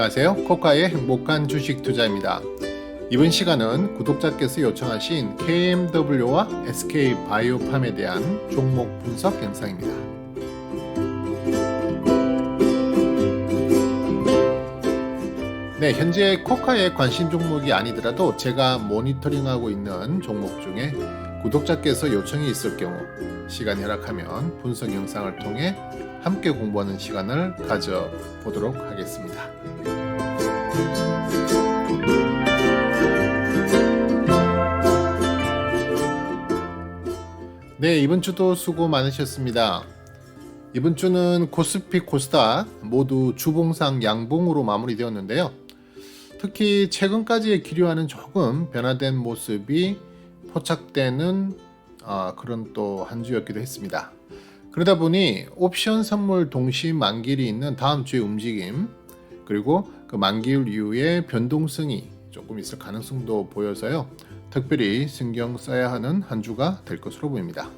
안녕하세요. 코카의 행복한 주식 투자입니다. 이번 시간은 구독자께서 요청하신 KMW와 SK바이오팜에 대한 종목 분석 영상입니다. 네, 현재 코카의 관심 종목이 아니더라도 제가 모니터링하고 있는 종목 중에 구독자께서 요청이 있을 경우 시간이 허락하면 분석 영상을 통해 함께 공부하는 시간을 가져보도록 하겠습니다. 네, 이번 주도 수고 많으셨습니다. 이번 주는 코스피, 코스닥 모두 주봉상 양봉으로 마무리되었는데요. 특히 최근까지의 기류와는 조금 변화된 모습이 포착되는 그런 또 한 주였기도 했습니다. 그러다 보니 옵션 선물 동시 만기일이 있는 다음 주의 움직임, 그리고 그 만기일 이후에 변동성이 조금 있을 가능성도 보여서요. 특별히 신경 써야 하는 한 주가 될 것으로 보입니다.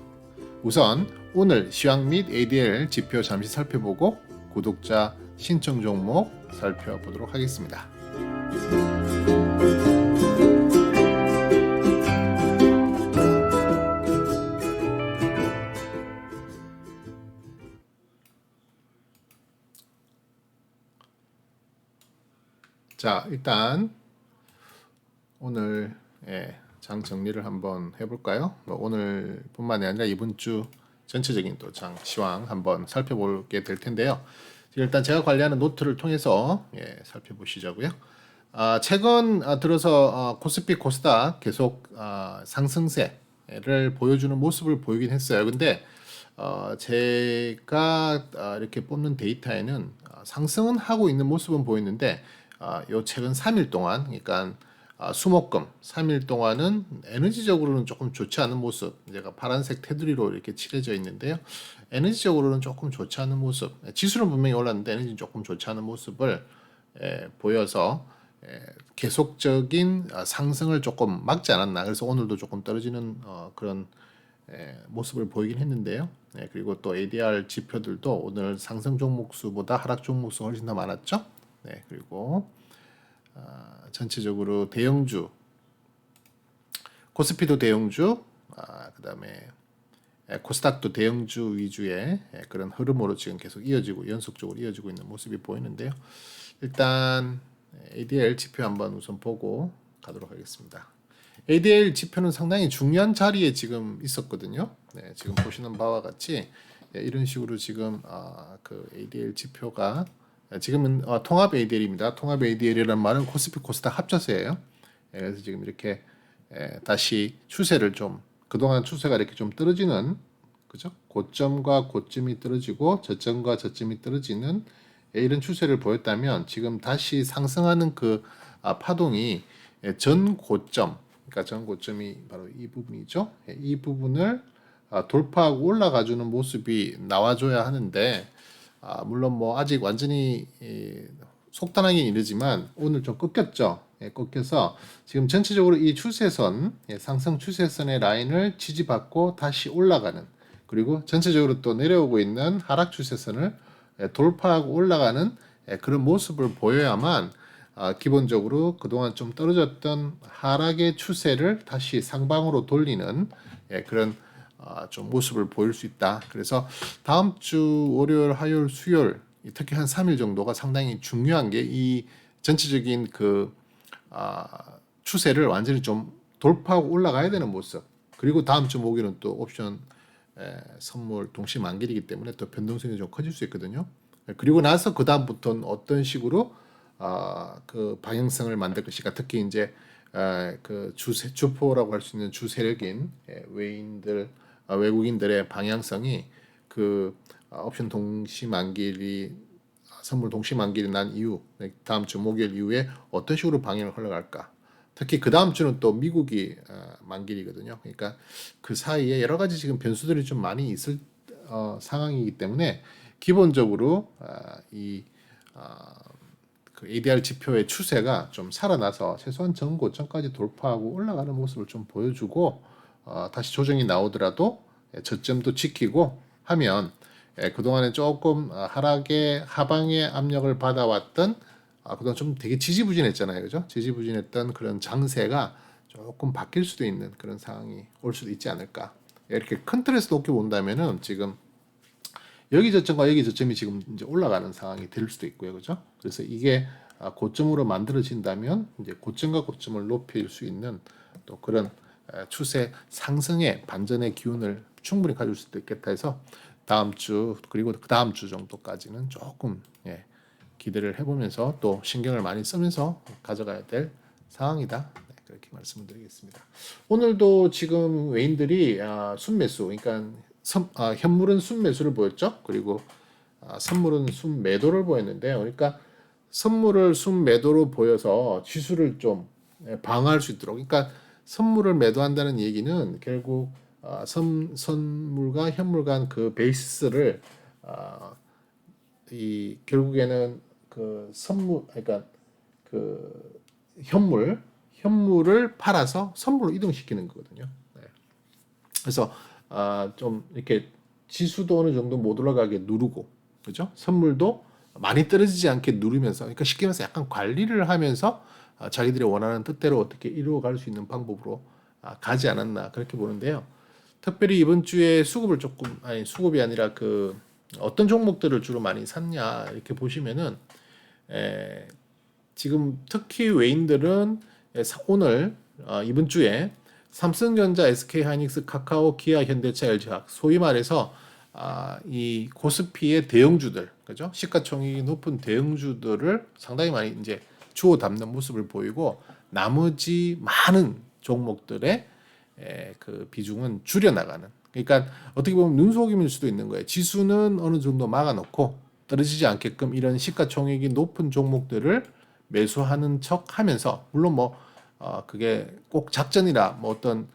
우선 오늘 시황 및 ADL 지표 잠시 살펴보고 구독자 신청 종목 살펴보도록 하겠습니다. 자, 일단 오늘 장 정리를 한번 해볼까요? 오늘뿐만이 아니라 이번 주 전체적인 또 장 시황 한번 살펴보게 될 텐데요. 일단 제가 관리하는 노트를 통해서 살펴보시자고요. 최근 들어서 코스피, 코스닥 계속 상승세를 보여주는 모습을 보이긴 했어요. 근데 제가 이렇게 뽑는 데이터에는 상승은 하고 있는 모습은 보이는데 요 최근 3일 동안, 그러니까 수목금 3일 동안은 에너지적으로는 조금 좋지 않은 모습, 제가 파란색 테두리로 이렇게 칠해져 있는데요. 에너지적으로는 조금 좋지 않은 모습, 지수는 분명히 올랐는데 에너지는 조금 좋지 않은 모습을 보여서 계속적인 상승을 조금 막지 않았나. 그래서 오늘도 조금 떨어지는 그런 모습을 보이긴 했는데요. 그리고 또 ADR 지표들도 오늘 상승 종목 수보다 하락 종목 수가 훨씬 더 많았죠. 그리고 전체적으로 대형주, 코스피도 대형주, 그다음에 코스닥도 대형주 위주의 그런 흐름으로 지금 계속 이어지고 연속적으로 이어지고 있는 모습이 보이는데요. 일단 ADL 지표 한번 우선 보고 가도록 하겠습니다. ADL 지표는 상당히 중요한 자리에 지금 있었거든요. 지금 보시는 바와 같이 이런 식으로 지금 그 ADL 지표가 지금은 통합 ADL입니다. 통합 ADL이라는 말은 코스피, 코스닥 합쳐서예요. 그래서 지금 이렇게 다시 추세를 좀, 그동안 추세가 이렇게 좀 떨어지는, 그죠? 고점과 고점이 떨어지고 저점과 저점이 떨어지는 이런 추세를 보였다면 지금 다시 상승하는 그 파동이 전 고점, 그러니까 전 고점이 바로 이 부분이죠. 이 부분을 돌파하고 올라가주는 모습이 나와줘야 하는데, 물론 뭐 아직 완전히 속단하기는 이르지만 오늘 좀 꺾였죠. 꺾여서 지금 전체적으로 이 추세선, 상승 추세선의 라인을 지지받고 다시 올라가는, 그리고 전체적으로 또 내려오고 있는 하락 추세선을 돌파하고 올라가는 그런 모습을 보여야만 기본적으로 그동안 좀 떨어졌던 하락의 추세를 다시 상방으로 돌리는 그런 좀 모습을 보일 수 있다. 그래서 다음 주 월요일, 화요일, 수요일 특히 한 3일 정도가 상당히 중요한 게 이 전체적인 그 추세를 완전히 좀 돌파하고 올라가야 되는 모습. 그리고 다음 주 목요일은 또 옵션 선물 동시 만기이기 때문에 또 변동성이 좀 커질 수 있거든요. 그리고 나서 그 다음부터는 어떤 식으로 그 방향성을 만들 것인가. 특히 이제 그 주포라고 할 수 있는 주세력인 외국인들의 방향성이 그 옵션 동시 만기일이 선물 동시 만기일이 난 이후 다음 주 목요일 이후에 어떤 식으로 방향을 흘러갈까. 특히 그 다음 주는 또 미국이 만기일이거든요. 그러니까 그 사이에 여러 가지 지금 변수들이 좀 많이 있을 상황이기 때문에 기본적으로 그 ADR 지표의 추세가 좀 살아나서 최소한 전고점까지 돌파하고 올라가는 모습을 좀 보여주고 다시 조정이 나오더라도 저점도 지키고 하면 그동안에 조금 하락의 하방의 압력을 받아왔던 그동안 좀 되게 지지부진했잖아요, 그죠? 지지부진했던 그런 장세가 조금 바뀔 수도 있는 그런 상황이 올 수도 있지 않을까. 이렇게 큰 틀에서 높게 본다면은 지금 여기 저점과 여기 저점이 지금 이제 올라가는 상황이 될 수도 있고요, 그죠? 그래서 이게 고점으로 만들어진다면 이제 고점과 고점을 높일 수 있는 또 그런 추세 상승의 반전의 기운을 충분히 가질 수도 있겠다 해서 다음 주 그리고 그 다음 주 정도까지는 조금 기대를 해보면서 또 신경을 많이 쓰면서 가져가야 될 상황이다. 네, 그렇게 말씀을 드리겠습니다. 오늘도 지금 외인들이 순매수, 그러니까 현물은 순매수를 보였죠. 그리고 선물은 순매도를 보였는데요. 그러니까 선물을 순매도로 보여서 지수를 좀 방어할 수 있도록. 그러니까 선물을 매도한다는 얘기는 결국 선물과 현물 간 그 베이스를 이 결국에는 그 선물, 그러니까 그 현물을 팔아서 선물로 이동시키는 거거든요. 네. 그래서 좀 이렇게 지수도 어느 정도 못 올라가게 누르고, 그죠? 선물도 많이 떨어지지 않게 누르면서, 그러니까 쉽게 말해서 약간 관리를 하면서 자기들이 원하는 뜻대로 어떻게 이루어갈 수 있는 방법으로 가지 않았나 그렇게 보는데요. 특별히 이번 주에 수급을 조금 수급이 아니라 그 어떤 종목들을 주로 많이 샀냐 이렇게 보시면은 지금 특히 외인들은 오늘 이번 주에 삼성전자, SK하이닉스, 카카오, 기아, 현대차, LG화학 소위 말해서 이 코스피의 대형주들, 그죠? 시가총액이 높은 대형주들을 상당히 많이 이제 주워 담는 모습을 보이고 나머지 많은 종목들의 그 비중은 줄여나가는. 그러니까 어떻게 보면 눈속임일 수도 있는 거예요. 지수는 어느 정도 막아놓고 떨어지지 않게끔 이런 시가총액이 높은 종목들을 매수하는 척하면서 물론 뭐 그게 꼭 작전이라 뭐 어떤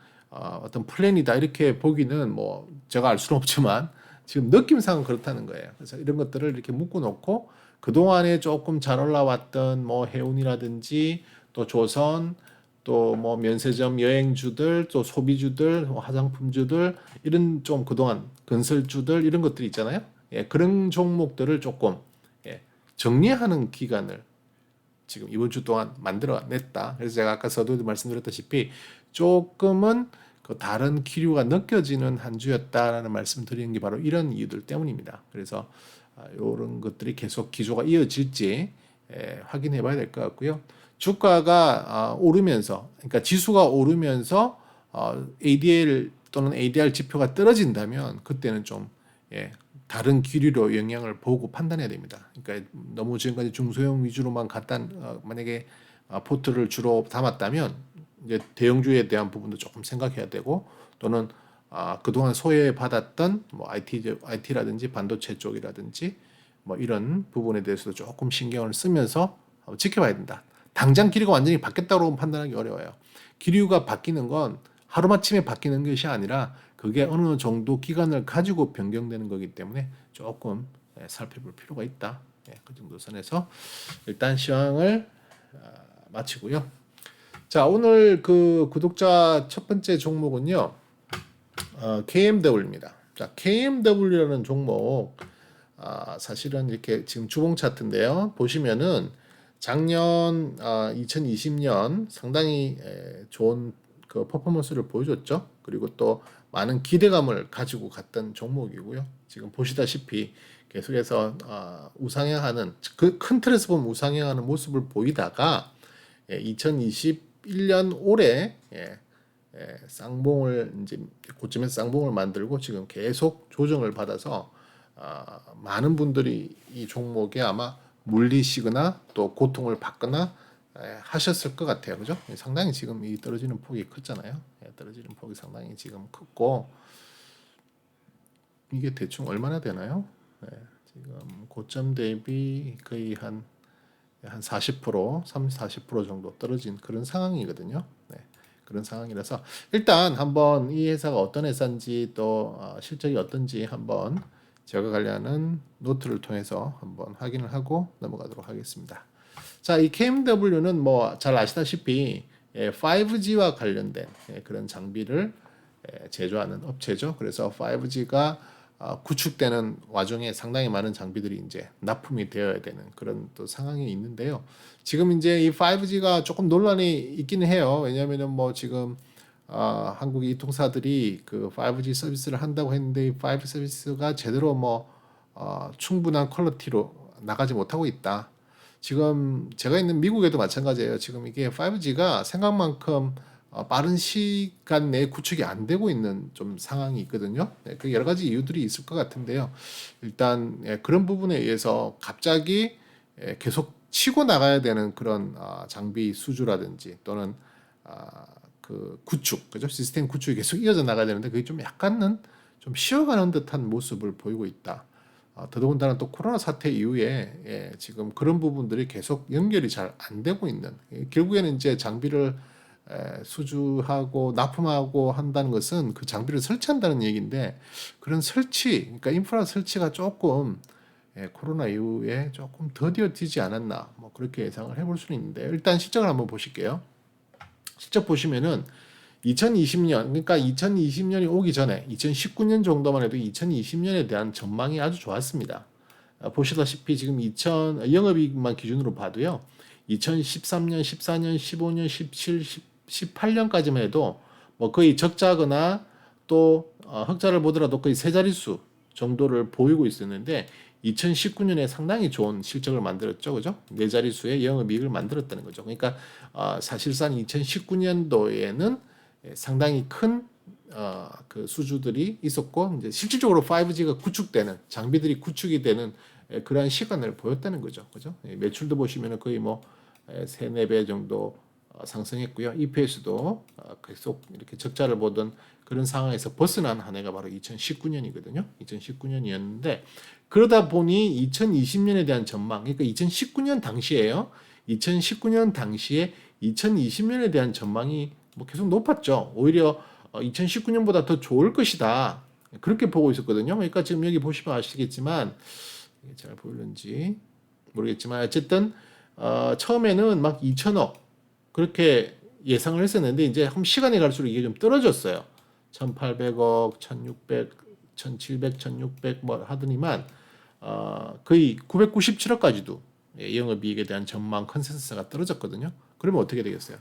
플랜이다 이렇게 보기는 뭐 제가 알 수는 없지만 지금 느낌상은 그렇다는 거예요. 그래서 이런 것들을 이렇게 묶어놓고 그 동안에 조금 잘 올라왔던 뭐 해운이라든지 또 조선 또 뭐 면세점 여행주들 또 소비주들 뭐 화장품주들 이런 좀 그동안 건설주들 이런 것들이 있잖아요. 그런 종목들을 조금 정리하는 기간을 지금 이번 주 동안 만들어냈다. 그래서 제가 아까 서두에도 말씀드렸다시피 조금은 그 다른 기류가 느껴지는 한 주였다라는 말씀드리는 게 바로 이런 이유들 때문입니다. 그래서 이런 것들이 계속 기조가 이어질지 확인해 봐야 될 것 같고요. 주가가 오르면서, 그러니까 지수가 오르면서 ADL 또는 ADR 지표가 떨어진다면 그때는 좀 다른 기류로 영향을 보고 판단해야 됩니다. 그러니까 너무 지금까지 중소형 위주로만 만약에 포트를 주로 담았다면 이제 대형주에 대한 부분도 조금 생각해야 되고 또는 그동안 소외받았던 뭐 IT라든지 반도체 쪽이라든지 뭐 이런 부분에 대해서도 조금 신경을 쓰면서 지켜봐야 된다. 당장 기류가 완전히 바뀌었다고 판단하기 어려워요. 기류가 바뀌는 건 하루마침에 바뀌는 것이 아니라 그게 어느 정도 기간을 가지고 변경되는 거기 때문에 조금 살펴볼 필요가 있다. 그 정도 선에서 일단 시황을 마치고요. 자, 오늘 그 구독자 첫 번째 종목은요. KMW입니다. 자, KMW라는 종목 사실은 이렇게 지금 주봉 차트인데요. 보시면은 작년 2020년 상당히 좋은 그 퍼포먼스를 보여줬죠. 그리고 또 많은 기대감을 가지고 갔던 종목이고요. 지금 보시다시피 계속해서 우상향하는 그 큰 틀에서 보면 우상향하는 모습을 보이다가 2021년 올해 쌍봉을 이제 고점에서 쌍봉을 만들고 지금 계속 조정을 받아서 많은 분들이 이 종목에 아마 물리시거나 또 고통을 받거나 하셨을 것 같아요. 그죠? 상당히 지금 이 떨어지는 폭이 컸잖아요. 떨어지는 폭이 상당히 지금 컸고 이게 대충 얼마나 되나요? 지금 고점 대비 거의 한 40%, 30-40% 정도 떨어진 그런 상황이거든요. 그런 상황이라서 일단 한번 이 회사가 어떤 회사인지 또 실적이 어떤지 한번 제가 관리하는 노트를 통해서 한번 확인을 하고 넘어가도록 하겠습니다. 자, 이 KMW는 뭐 잘 아시다시피 5G와 관련된 그런 장비를 제조하는 업체죠. 그래서 5G가 구축되는 와중에 상당히 많은 장비들이 이제 납품이 되어야 되는 그런 또 상황이 있는데요. 지금 이제 이 5G가 조금 논란이 있기는 해요. 왜냐하면은 뭐 지금 한국 이통사들이 그 5G 서비스를 한다고 했는데 이 5G 서비스가 제대로 뭐 충분한 퀄리티로 나가지 못하고 있다. 지금 제가 있는 미국에도 마찬가지예요. 지금 이게 5G가 생각만큼 빠른 시간 내에 구축이 안 되고 있는 좀 상황이 있거든요. 네, 그 여러 가지 이유들이 있을 것 같은데요. 일단 그런 부분에 의해서 갑자기 계속 치고 나가야 되는 그런 장비 수주라든지 또는 그 구축, 그죠? 시스템 구축이 계속 이어져 나가야 되는데 그게 좀 약간은 좀 쉬어가는 듯한 모습을 보이고 있다. 더더군다나 또 코로나 사태 이후에 지금 그런 부분들이 계속 연결이 잘 안 되고 있는 결국에는 이제 장비를 수주하고 납품하고 한다는 것은 그 장비를 설치한다는 얘기인데 그런 설치, 그러니까 인프라 설치가 조금 코로나 이후에 조금 더뎌지지 않았나 뭐 그렇게 예상을 해볼 수는 있는데 일단 실적을 한번 보실게요. 실적 보시면은 2020년 그러니까 2020년이 오기 전에 2019년 정도만 해도 2020년에 대한 전망이 아주 좋았습니다. 보시다시피 지금 영업이익만 기준으로 봐도요. 2013년, 14년, 15년, 17, 18년까지만 해도 뭐 거의 적자거나 또 흑자를 보더라도 거의 세 자릿수 정도를 보이고 있었는데 2019년에 상당히 좋은 실적을 만들었죠, 그죠? 네 자릿수의 영업이익을 만들었다는 거죠. 그러니까 사실상 2019년도에는 상당히 큰 그 수주들이 있었고 이제 실질적으로 5G가 구축되는 장비들이 구축이 되는 그러한 시간을 보였다는 거죠, 그죠? 매출도 보시면은 거의 뭐 3~4배 정도 상승했고요. EPS도 계속 이렇게 적자를 보던 그런 상황에서 벗어난 한 해가 바로 2019년이거든요. 2019년이었는데 그러다 보니 2020년에 대한 전망, 그러니까 2019년 당시에요. 2019년 당시에 2020년에 대한 전망이 뭐 계속 높았죠. 오히려 2019년보다 더 좋을 것이다. 그렇게 보고 있었거든요. 그러니까 지금 여기 보시면 아시겠지만 잘 보이는지 모르겠지만 어쨌든 처음에는 막 2천억 그렇게 예상을 했었는데 이제 한 시간이 갈수록 이게 좀 떨어졌어요. 1,800억, 1,600, 1,700, 1,600 뭐 하더니만 거의 997억까지도 영업이익에 대한 전망 컨센서스가 떨어졌거든요. 그러면 어떻게 되겠어요?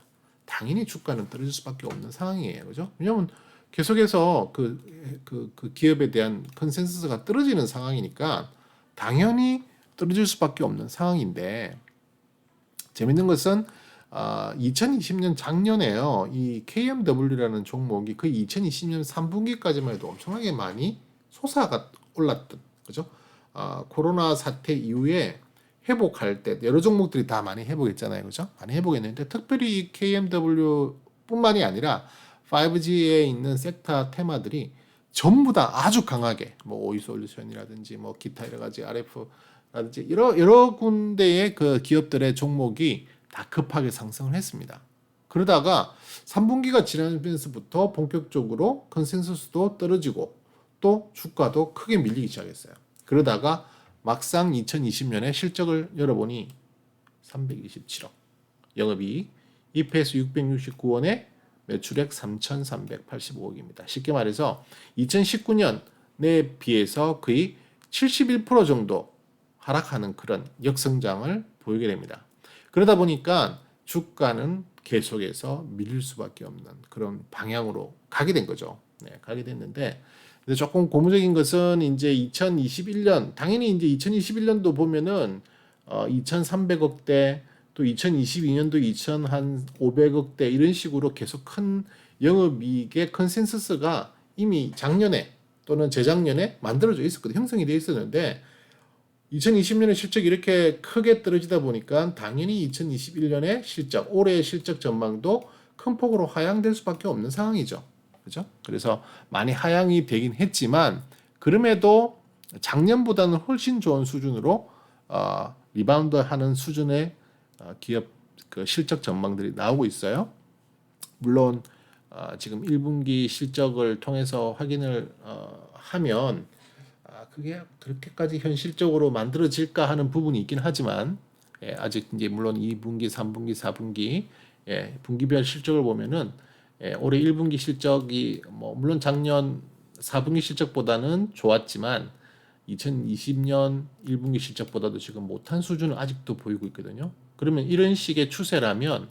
당연히 주가는 떨어질 수밖에 없는 상황이에요. 그죠? 왜냐하면 계속해서 그 기업에 대한 컨센서스가 떨어지는 상황이니까 당연히 떨어질 수밖에 없는 상황인데 재밌는 것은 2020년 작년에요. 이 KMW라는 종목이 그 2020년 3분기까지만 해도 엄청나게 많이 솟아가 올랐던 그죠? 코로나 사태 이후에 회복할 때 여러 종목들이 다 많이 회복했잖아요. 그죠? 많이 회복했는데 특별히 이 KMW뿐만이 아니라 5G에 있는 섹터 테마들이 전부 다 아주 강하게 뭐 오이솔루션이라든지 뭐 기타 여러 가지 RF라든지 여러 군데의 그 기업들의 종목이 다 급하게 상승을 했습니다. 그러다가 3분기가 지나면서부터 본격적으로 컨센서스도 떨어지고 또 주가도 크게 밀리기 시작했어요. 그러다가 막상 2020년에 실적을 열어보니 327억, 영업이익, EPS 669원에 매출액 3,385억입니다. 쉽게 말해서 2019년에 비해서 거의 71% 정도 하락하는 그런 역성장을 보이게 됩니다. 그러다 보니까 주가는 계속해서 밀릴 수밖에 없는 그런 방향으로 가게 된 거죠. 네, 가게 됐는데 근데 조금 고무적인 것은 이제 2021년 당연히 이제 2021년도 보면은 2,300억대 또 2022년도 2,500억대 이런 식으로 계속 큰 영업이익의 컨센서스가 이미 작년에 또는 재작년에 만들어져 있었거든요. 형성이 되어 있었는데 2020년에 실적이 이렇게 크게 떨어지다 보니까 당연히 2021년에 실적, 올해의 실적 전망도 큰 폭으로 하향될 수밖에 없는 상황이죠. 그죠? 그래서 많이 하향이 되긴 했지만 그럼에도 작년보다는 훨씬 좋은 수준으로 리바운드하는 수준의 기업 그 실적 전망들이 나오고 있어요. 물론 지금 1분기 실적을 통해서 확인을 하면 그게 그렇게까지 현실적으로 만들어질까 하는 부분이 있긴 하지만 아직 이제 물론 2분기, 3분기, 4분기 분기별 실적을 보면은 올해 1분기 실적이 뭐 물론 작년 4분기 실적보다는 좋았지만 2020년 1분기 실적보다도 지금 못한 수준을 아직도 보이고 있거든요. 그러면 이런 식의 추세라면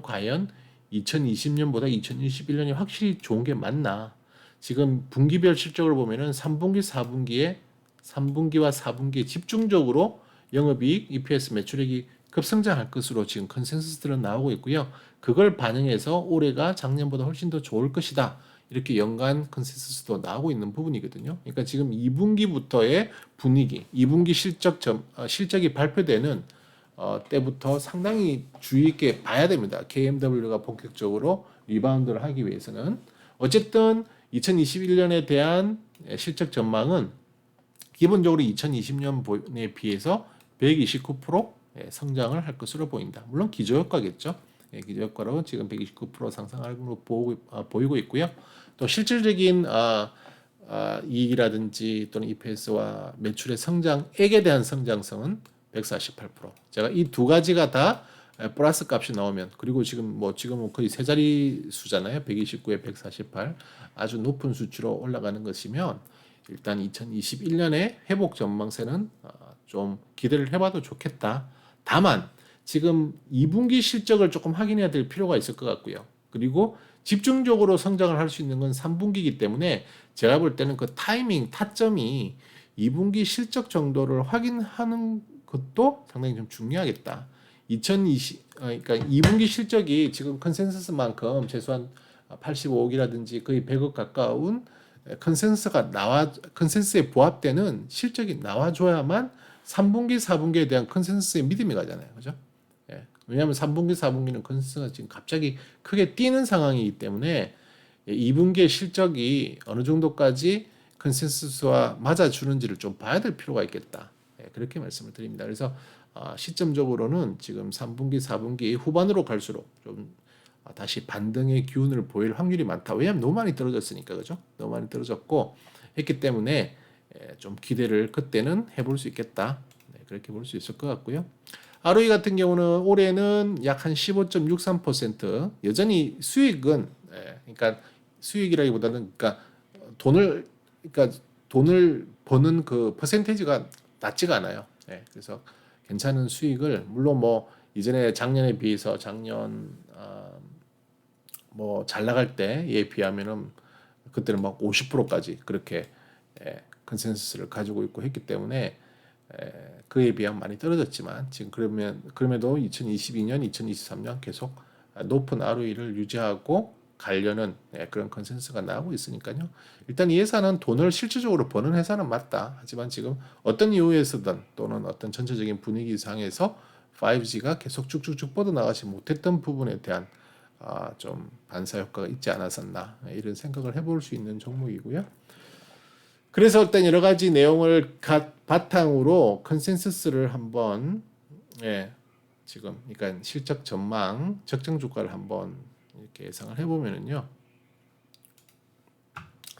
과연 2020년보다 2021년이 확실히 좋은 게 맞나? 지금 분기별 실적을 보면은 3분기와 4분기에 집중적으로 영업이익, EPS 매출액이 급성장할 것으로 지금 컨센서스들은 나오고 있고요. 그걸 반영해서 올해가 작년보다 훨씬 더 좋을 것이다. 이렇게 연간 컨센서스도 나오고 있는 부분이거든요. 그러니까 지금 2분기부터의 분위기, 2분기 실적이 발표되는 때부터 상당히 주의 있게 봐야 됩니다. KMW가 본격적으로 리바운드를 하기 위해서는. 어쨌든 2021년에 대한 실적 전망은 기본적으로 2020년에 비해서 129% 성장을 할 것으로 보인다. 물론 기저효과겠죠. 기저효과로 지금 129% 상승할 것으로 보이고 있고요. 또 실질적인 이익이라든지 또는 EPS와 매출의 성장액에 대한 성장성은 148%. 제가 이 두 가지가 다 플러스 값이 나오면, 그리고 지금은 거의 세 자리 수잖아요. 129에 148 아주 높은 수치로 올라가는 것이면 일단 2021년에 회복 전망세는 좀 기대를 해봐도 좋겠다. 다만 지금 2분기 실적을 조금 확인해야 될 필요가 있을 것 같고요. 그리고 집중적으로 성장을 할 수 있는 건 3분기이기 때문에 제가 볼 때는 그 타점이 2분기 실적 정도를 확인하는 것도 상당히 좀 중요하겠다. 그러니까 2분기 실적이 지금 컨센서스만큼 최소한 85억이라든지 거의 100억 가까운 컨센서스에 부합되는 실적이 나와줘야만 3분기, 4분기에 대한 컨센서스의 믿음이 가잖아요. 그죠? 예. 왜냐하면 3분기, 4분기는 컨센서스가 지금 갑자기 크게 뛰는 상황이기 때문에 2분기의 실적이 어느 정도까지 컨센서스와 맞아주는지를 좀 봐야 될 필요가 있겠다. 그렇게 말씀을 드립니다. 그래서 시점적으로는 지금 3분기, 4분기 후반으로 갈수록 좀 다시 반등의 기운을 보일 확률이 많다. 왜냐하면 너무 많이 떨어졌으니까, 그죠? 너무 많이 떨어졌고 했기 때문에 좀 기대를 그때는 해볼 수 있겠다. 그렇게 볼 수 있을 것 같고요. ROE 같은 경우는 올해는 약 한 15.63%. 여전히 수익은 그러니까 수익이라기보다는 그러니까 돈을 버는 그 퍼센테이지가 낮지가 않아요. 그래서 괜찮은 수익을, 물론 뭐 이전에 작년에 비해서 뭐 잘 나갈 때에 비하면은 그때는 막 50%까지 그렇게 컨센서스를 가지고 있고 했기 때문에 그에 비하면 많이 떨어졌지만 지금 그럼에도 2022년, 2023년 계속 높은 ROE를 유지하고 가려는 그런 컨센서스가 나오고 있으니까요. 일단 이 회사는 돈을 실질적으로 버는 회사는 맞다. 하지만 지금 어떤 이유에서든 또는 어떤 전체적인 분위기상에서 5G가 계속 쭉쭉쭉 뻗어나가지 못했던 부분에 대한 좀 반사 효과가 있지 않았었나, 이런 생각을 해볼 수 있는 종목이고요. 그래서 일단 여러 가지 내용을 바탕으로 컨센서스를 한번 지금 그러니까 실적 전망 적정 주가를 한번 이렇게 예상을 해보면은요,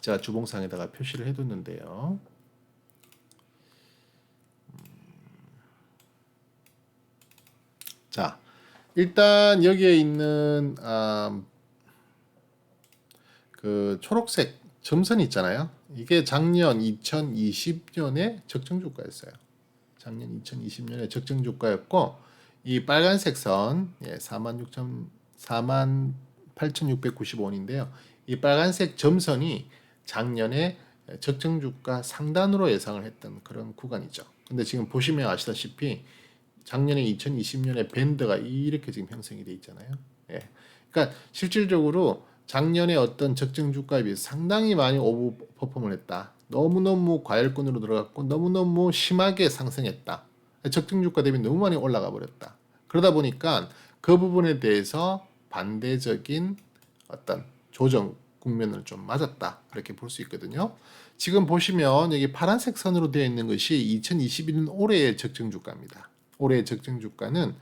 제가 주봉상에다가 표시를 해뒀는데요. 자, 일단 여기에 있는 그 초록색 점선 있잖아요. 이게 작년 2020년에 적정 주가였어요. 작년 2020년에 적정 주가였고, 이 빨간색 선 48,695원인데요. 이 빨간색 점선이 작년에 적정 주가 상단으로 예상을 했던 그런 구간이죠. 근데 지금 보시면 아시다시피 작년에 2020년에 밴드가 이렇게 지금 형성이 돼 있잖아요. 그러니까 실질적으로 작년에 어떤 적정 주가에 비해 상당히 많이 오버 퍼폼을 했다. 너무너무 과열권으로 들어갔고 너무너무 심하게 상승했다. 적정 주가 대비 너무 많이 올라가 버렸다. 그러다 보니까 그 부분에 대해서 반대적인 어떤 조정 국면을 좀 맞았다. 그렇게 볼 수 있거든요. 지금 보시면 여기 파란색 선으로 되어 있는 것이 2021년 올해의 적정 주가입니다. 올해의 적정 주가는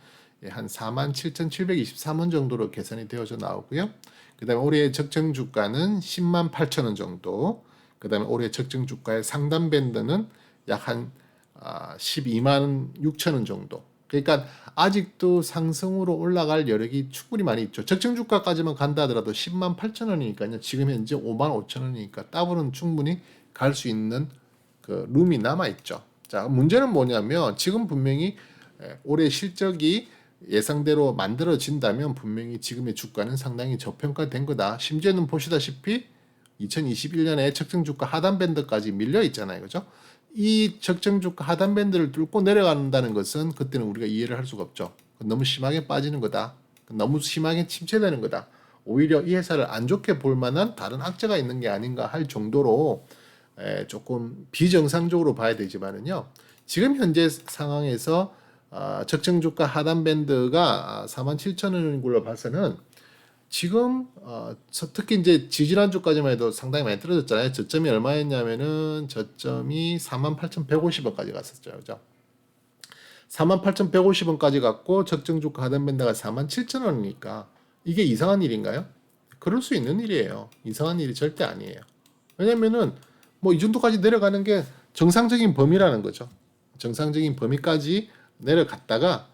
한 47,723원 정도로 계산이 되어져 나오고요. 그 다음에 올해의 적정 주가는 10만 8천 원 정도. 그 다음에 올해 적정 주가의 상단 밴드는 약 한 12만 6천 원 정도. 그러니까 아직도 상승으로 올라갈 여력이 충분히 많이 있죠. 적정 주가까지만 간다 하더라도 10만 8천 원이니까요. 지금 현재 5만 5천 원이니까 더블은 충분히 갈 수 있는 그 룸이 남아 있죠. 자, 문제는 뭐냐면 지금 분명히 올해 실적이 예상대로 만들어진다면 분명히 지금의 주가는 상당히 저평가된 거다. 심지어는 보시다시피 2021년에 적정 주가 하단 밴드까지 밀려 있잖아요. 그죠? 이 적정 주가 하단 밴드를 뚫고 내려간다는 것은 그때는 우리가 이해를 할 수가 없죠. 너무 심하게 빠지는 거다. 너무 심하게 침체되는 거다. 오히려 이 회사를 안 좋게 볼 만한 다른 악재가 있는 게 아닌가 할 정도로 조금 비정상적으로 봐야 되지만은요. 지금 현재 상황에서 적정 주가 하단 밴드가 47,000원인 걸로 봐서는 지금 특히 이제 지지난주까지만 해도 상당히 많이 떨어졌잖아요. 저점이 얼마였냐면은 저점이 48,150원까지 갔었죠. 그죠? 48,150원까지 갔고 적정 주가 하단 밴드가 47,000원이니까 이게 이상한 일인가요? 그럴 수 있는 일이에요. 이상한 일이 절대 아니에요. 왜냐면은 뭐 이 정도까지 내려가는 게 정상적인 범위라는 거죠. 정상적인 범위까지 내려갔다가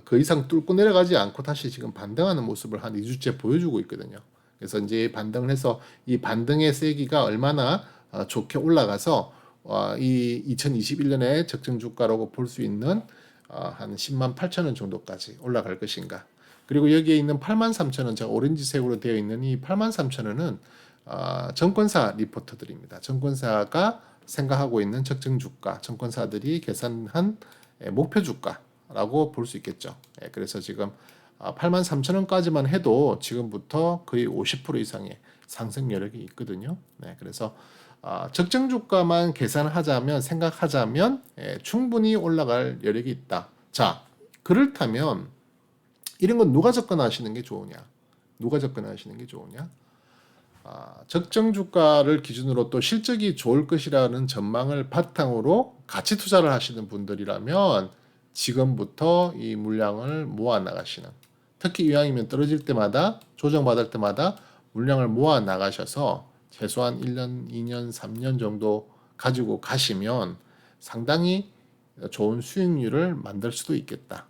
그 이상 뚫고 내려가지 않고 다시 지금 반등하는 모습을 한 2주째 보여주고 있거든요. 그래서 이제 반등을 해서 이 반등의 세기가 얼마나 좋게 올라가서 이 2021년에 적정 주가라고 볼 수 있는 한 10만 8천 원 정도까지 올라갈 것인가. 그리고 여기에 있는 8만 3천 원, 제가 오렌지색으로 되어 있는 이 8만 3천 원은 증권사 리포트들입니다. 증권사가 생각하고 있는 적정 주가, 증권사들이 계산한 목표 주가라고 볼 수 있겠죠. 그래서 지금 8만 3천 원까지만 해도 지금부터 거의 50% 이상의 상승 여력이 있거든요. 네, 그래서 적정 주가만 계산하자면 생각하자면 충분히 올라갈 여력이 있다. 자, 그렇다면 이런 건 누가 접근하시는 게 좋으냐? 누가 접근하시는 게 좋으냐? 적정 주가를 기준으로 또 실적이 좋을 것이라는 전망을 바탕으로 가치 투자를 하시는 분들이라면 지금부터 이 물량을 모아 나가시는, 특히 이왕이면 떨어질 때마다 조정받을 때마다 물량을 모아 나가셔서 최소한 1년, 2년, 3년 정도 가지고 가시면 상당히 좋은 수익률을 만들 수도 있겠다.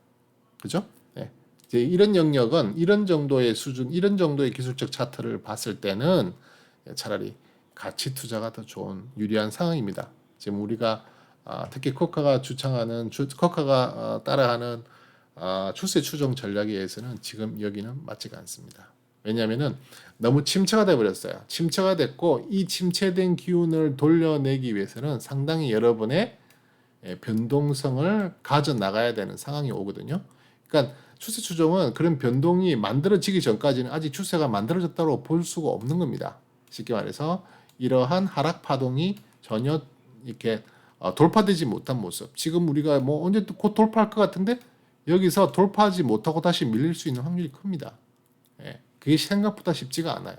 그죠? 네. 이제 이런 영역은 이런 정도의 수준, 이런 정도의 기술적 차트를 봤을 때는 차라리 가치 투자가 더 좋은 유리한 상황입니다. 지금 우리가 특히 코카가 주창하는 코카가 따라하는 추세 추종 전략에 의해서는 지금 여기는 맞지가 않습니다. 왜냐하면은 너무 침체가 돼 버렸어요. 침체가 됐고 이 침체된 기운을 돌려내기 위해서는 상당히 여러분의 변동성을 가져 나가야 되는 상황이 오거든요. 그러니까 추세 추종은 그런 변동이 만들어지기 전까지는 아직 추세가 만들어졌다고 볼 수가 없는 겁니다. 쉽게 말해서 이러한 하락 파동이 전혀 이렇게 돌파되지 못한 모습. 지금 우리가 뭐 언제 곧 돌파할 것 같은데 여기서 돌파하지 못하고 다시 밀릴 수 있는 확률이 큽니다. 그게 생각보다 쉽지가 않아요.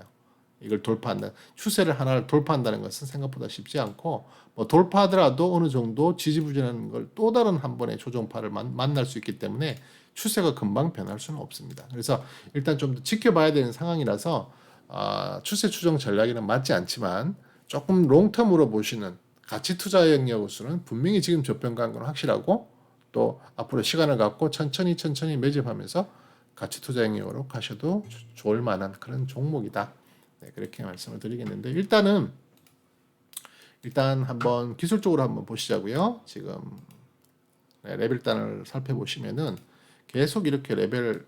이걸 돌파한다. 추세를 하나를 돌파한다는 것은 생각보다 쉽지 않고 뭐 돌파하더라도 어느 정도 지지부진한 걸 또 다른 한 번의 조정파를 만날 수 있기 때문에 추세가 금방 변할 수는 없습니다. 그래서 일단 좀 더 지켜봐야 되는 상황이라서 추세 추정 전략에는 맞지 않지만 조금 롱텀으로 보시는 가치 투자 영역으로서는 분명히 지금 저평가한 건 확실하고 또 앞으로 시간을 갖고 천천히 매집하면서 가치 투자 영역으로 가셔도 좋을 만한 그런 종목이다. 네, 그렇게 말씀을 드리겠는데 일단 한번 기술적으로 한번 보시자고요. 지금 레벨 단을 살펴보시면은 계속 이렇게 레벨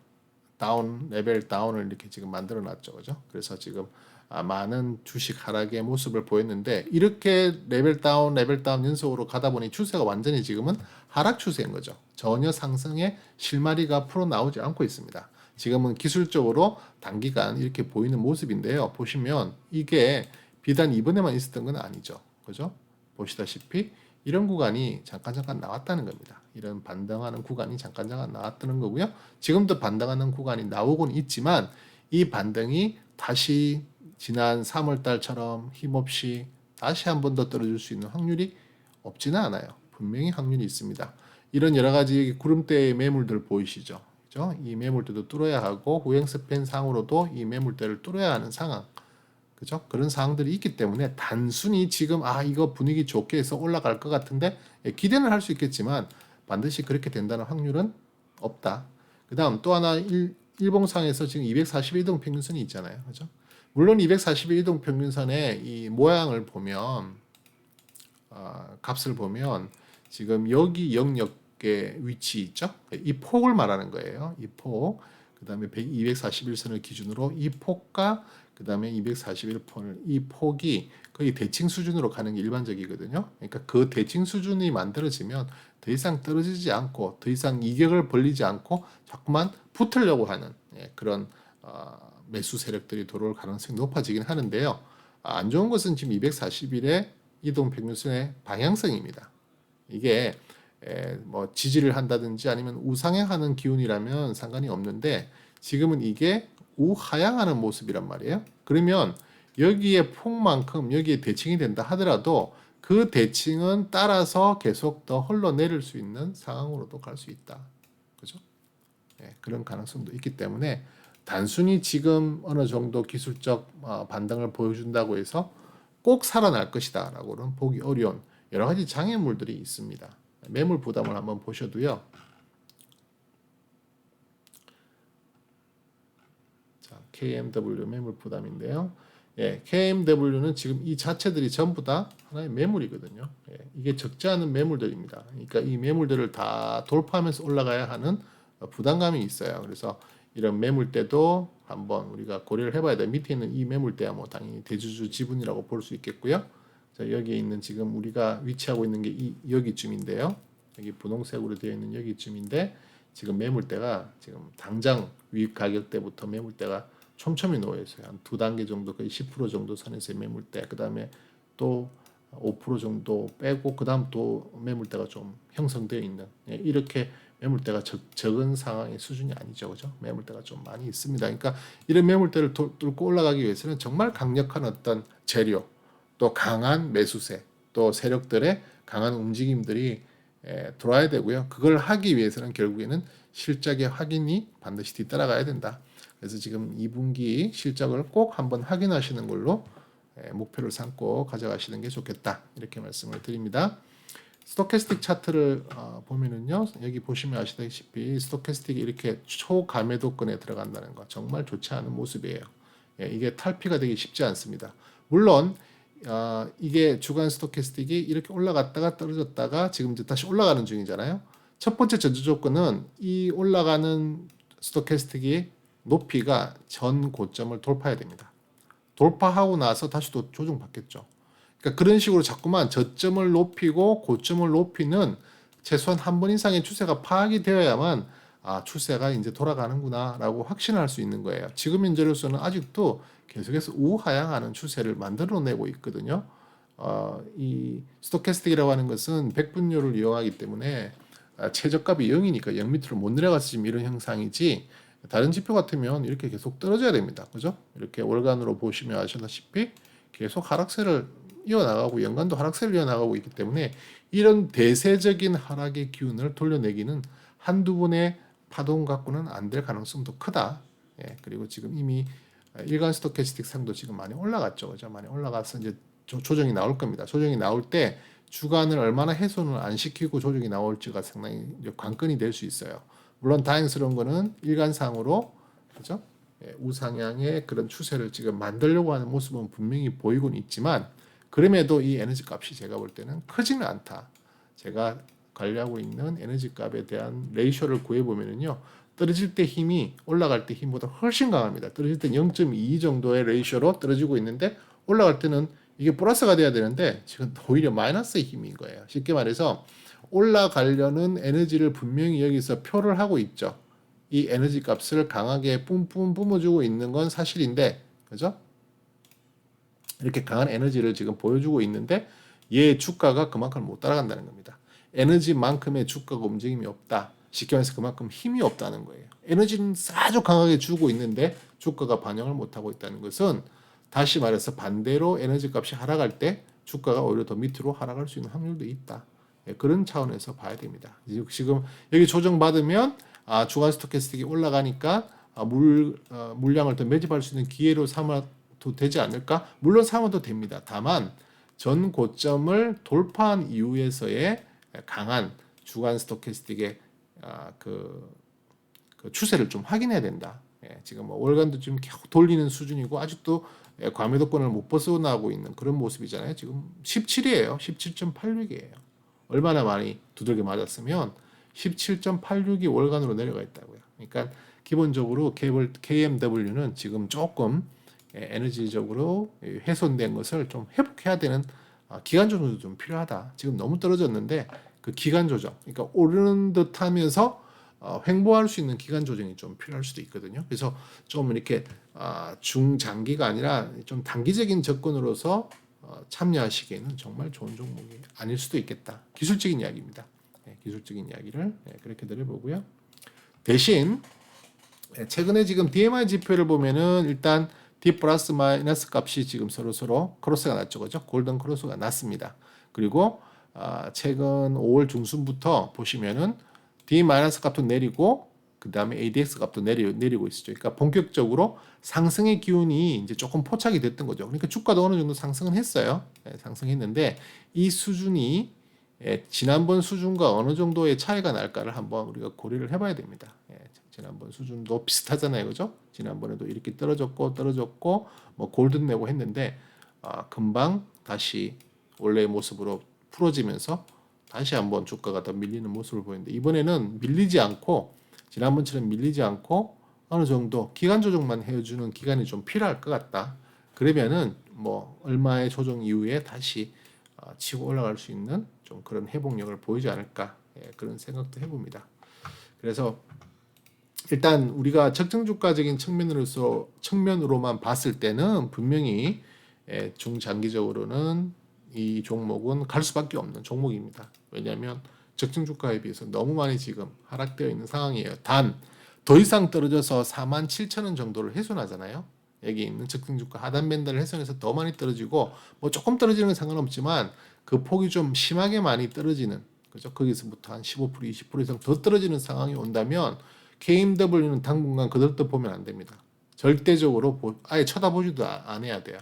다운을 이렇게 지금 만들어 놨죠. 그죠? 그래서 지금 많은 주식 하락의 모습을 보였는데 이렇게 레벨 다운 연속으로 가다 보니 추세가 완전히 지금은 하락 추세인 거죠. 전혀 상승의 실마리가 풀어 나오지 않고 있습니다. 지금은 기술적으로 단기간 이렇게 보이는 모습인데요. 보시면 이게 비단 이번에만 있었던 건 아니죠. 그죠? 보시다시피 이런 구간이 잠깐 나왔다는 겁니다. 이런 반등하는 구간이 잠깐 나왔다는 거고요. 지금도 반등하는 구간이 나오곤 있지만 이 반등이 다시 지난 3월 달처럼 힘없이 다시 한 번 더 떨어질 수 있는 확률이 없지는 않아요. 분명히 확률이 있습니다. 이런 여러 가지 구름대의 매물들 보이시죠? 그죠? 이 매물대도 뚫어야 하고 후행 스팬 상으로도 이 매물대를 뚫어야 하는 상황. 그죠? 그런 상황들이 있기 때문에 단순히 지금 이거 분위기 좋게 해서 올라갈 것 같은데 기대는 할 수 있겠지만 반드시 그렇게 된다는 확률은 없다. 그다음 또 하나 일봉상에서 지금 241동 평균선이 있잖아요. 그죠? 물론 241동 평균선의 이 모양을 보면 값을 보면 지금 여기 영역의 위치 있죠? 이 폭을 말하는 거예요. 이 폭. 그다음에 241선을 기준으로 이 폭과 그다음에 241폰을 이 폭이 거의 대칭 수준으로 가는 게 일반적이거든요. 그러니까 그 대칭 수준이 만들어지면 더 이상 떨어지지 않고 더 이상 이격을 벌리지 않고 자꾸만 붙으려고 하는 그런 매수 세력들이 들어올 가능성이 높아지긴 하는데요. 안 좋은 것은 지금 241의 이동 평균선의 방향성입니다. 이게 뭐 지지를 한다든지 아니면 우상향하는 기운이라면 상관이 없는데 지금은 이게 우하향하는 모습이란 말이에요. 그러면 여기에 폭만큼 여기에 대칭이 된다 하더라도 그 대칭은 따라서 계속 더 흘러내릴 수 있는 상황으로도 갈 수 있다. 그죠? 그런 가능성도 있기 때문에 단순히 지금 어느 정도 기술적 반등을 보여준다고 해서 꼭 살아날 것이다 라고는 보기 어려운 여러 가지 장애물들이 있습니다. 매물 부담을 한번 보셔도요. 자, KMW 매물 부담인데요. KMW는 지금 이 자체들이 전부 다 하나의 매물이거든요. 이게 적지 않은 매물들입니다. 그러니까 이 매물들을 다 돌파하면서 올라가야 하는 부담감이 있어요. 그래서 이런 매물대도 한번 우리가 고려를 해봐야 돼. 밑에 있는 이 매물대야 뭐 당연히 대주주 지분이라고 볼 수 있겠고요. 자, 여기에 있는 지금 우리가 위치하고 있는 게 여기쯤인데요. 여기 분홍색으로 되어 있는 여기쯤인데 지금 매물대가 지금 당장 위 가격대부터 매물대가 촘촘히 놓여 있어요. 한 두 단계 정도 거의 10% 정도 선에서의 매물대. 그다음에 또 5% 정도 빼고 그다음 또 매물대가 좀 형성되어 있는 이렇게 매물대가 적은 상황의 수준이 아니죠. 그죠? 매물대가 좀 많이 있습니다. 그러니까 이런 매물대를 뚫고 올라가기 위해서는 정말 강력한 어떤 재료, 또 강한 매수세, 또 세력들의 강한 움직임들이 들어와야 되고요. 그걸 하기 위해서는 결국에는 실적의 확인이 반드시 뒤따라가야 된다. 그래서 지금 2분기 실적을 꼭 한번 확인하시는 걸로 목표를 삼고 가져가시는 게 좋겠다. 이렇게 말씀을 드립니다. 스토캐스틱 차트를 보면은요. 여기 보시면 아시다시피 스토캐스틱이 이렇게 초감해도권에 들어간다는 거 정말 좋지 않은 모습이에요. 이게 탈피가 되기 쉽지 않습니다. 물론 이게 주간 스토캐스틱이 이렇게 올라갔다가 떨어졌다가 지금 이제 다시 올라가는 중이잖아요. 첫 번째 전제 조건은 이 올라가는 스토캐스틱이 높이가 전 고점을 돌파해야 됩니다. 돌파하고 나서 다시 또 조정받겠죠. 그러니까 그런 식으로 자꾸만 저점을 높이고 고점을 높이는 최소한 한 번 이상의 추세가 파악이 되어야만 추세가 이제 돌아가는구나라고 확신할 수 있는 거예요. 지금 현재로서는 아직도 계속해서 우하향하는 추세를 만들어내고 있거든요. 이 스토캐스틱이라고 하는 것은 백분율을 이용하기 때문에 최저값이 0이니까 0 밑으로 못 내려가서 지금 이런 형상이지 다른 지표 같으면 이렇게 계속 떨어져야 됩니다. 그죠? 이렇게 월간으로 보시면 아시다시피 계속 하락세를 이어나가고 연간도 하락세를 이어나가고 있기 때문에 이런 대세적인 하락의 기운을 돌려내기는 한두 번의 파동 갖고는 안 될 가능성도 크다. 그리고 지금 이미 일간 스토캐스틱 상도 지금 많이 올라갔죠. 그죠? 많이 올라가서 이제 조정이 나올 겁니다. 조정이 나올 때 주간을 얼마나 훼손을 안 시키고 조정이 나올지가 상당히 관건이 될 수 있어요. 물론 다행스러운 거는 일간상으로 그죠? 우상향의 그런 추세를 지금 만들려고 하는 모습은 분명히 보이곤 있지만 그럼에도 이 에너지 값이 제가 볼 때는 크지는 않다. 제가 관리하고 있는 에너지 값에 대한 레이쇼를 구해보면은요. 떨어질 때 힘이 올라갈 때 힘보다 훨씬 강합니다. 떨어질 때 0.2 정도의 레이쇼로 떨어지고 있는데 올라갈 때는 이게 플러스가 돼야 되는데 지금 오히려 마이너스의 힘인 거예요. 쉽게 말해서 올라가려는 에너지를 분명히 여기서 표를 하고 있죠. 이 에너지 값을 강하게 뿜뿜 뿜어주고 있는 건 사실인데, 그죠? 이렇게 강한 에너지를 지금 보여주고 있는데, 얘 주가가 그만큼 못 따라간다는 겁니다. 에너지만큼의 주가가 움직임이 없다. 쉽게 말해서 그만큼 힘이 없다는 거예요. 에너지는 아주 강하게 주고 있는데 주가가 반영을 못하고 있다는 것은 다시 말해서 반대로 에너지 값이 하락할 때 주가가 오히려 더 밑으로 하락할 수 있는 확률도 있다. 그런 차원에서 봐야 됩니다. 지금 여기 조정받으면 주간 스토캐스틱이 올라가니까 물량을 더 매집할 수 있는 기회로 삼아도 되지 않을까? 물론 삼아도 됩니다. 다만 전 고점을 돌파한 이후에서의 강한 주간 스토캐스틱의 그 그 추세를 좀 확인해야 된다. 지금 뭐 월간도 지금 계속 돌리는 수준이고 아직도 과매도권을 못 벗어나고 있는 그런 모습이잖아요. 지금 17이에요. 17.86이에요. 얼마나 많이 두들겨 맞았으면 17.86이 월간으로 내려가 있다고요. 그러니까 기본적으로 KMW는 지금 조금 에너지적으로 훼손된 것을 좀 회복해야 되는 기간 조정도 좀 필요하다. 지금 너무 떨어졌는데 그 기간 조정, 그러니까 오르는 듯하면서 횡보할 수 있는 기간 조정이 좀 필요할 수도 있거든요. 그래서 좀 이렇게 중장기가 아니라 좀 단기적인 접근으로서 참여하시기에는 정말 좋은 종목이 아닐 수도 있겠다. 기술적인 이야기입니다. 기술적인 이야기를 그렇게 드려보고요. 대신 최근에 지금 DMI 지표를 보면은 일단 D 플러스 마이너스 값이 지금 서로 크로스가 났죠, 그죠? 골든 크로스가 났습니다. 그리고 최근 5월 중순부터 보시면은 D 마이너스 값도 내리고 그 다음에 ADX 값도 내리고 있었죠. 그러니까 본격적으로 상승의 기운이 이제 조금 포착이 됐던 거죠. 그러니까 주가도 어느 정도 상승은 했어요. 상승했는데 이 수준이 지난번 수준과 어느 정도의 차이가 날까를 한번 우리가 고려를 해봐야 됩니다. 지난번 수준도 비슷하잖아요, 그죠? 지난번에도 이렇게 떨어졌고 뭐 골든 내고 했는데 금방 다시 원래의 모습으로 풀어지면서 다시 한번 주가가 더 밀리는 모습을 보이는데 이번에는 밀리지 않고 지난번처럼 밀리지 않고 어느 정도 기간 조정만 해주는 기간이 좀 필요할 것 같다. 그러면은 뭐 얼마의 조정 이후에 다시 치고 올라갈 수 있는 좀 그런 회복력을 보이지 않을까 그런 생각도 해봅니다. 그래서 일단 우리가 적정주가적인 측면으로만 봤을 때는 분명히 중장기적으로는 이 종목은 갈 수밖에 없는 종목입니다. 왜냐하면 적정주가에 비해서 너무 많이 지금 하락되어 있는 상황이에요. 단 더 이상 떨어져서 47,000원 정도를 훼손하잖아요. 여기 있는 적정주가 하단 밴드를 훼손해서 더 많이 떨어지고 뭐 조금 떨어지는 건 상관없지만 그 폭이 좀 심하게 많이 떨어지는 그죠? 거기서부터 한 15% 20% 이상 더 떨어지는 상황이 온다면 KMW는 당분간 그들도 보면 안 됩니다. 절대적으로 아예 쳐다보지도 안 해야 돼요.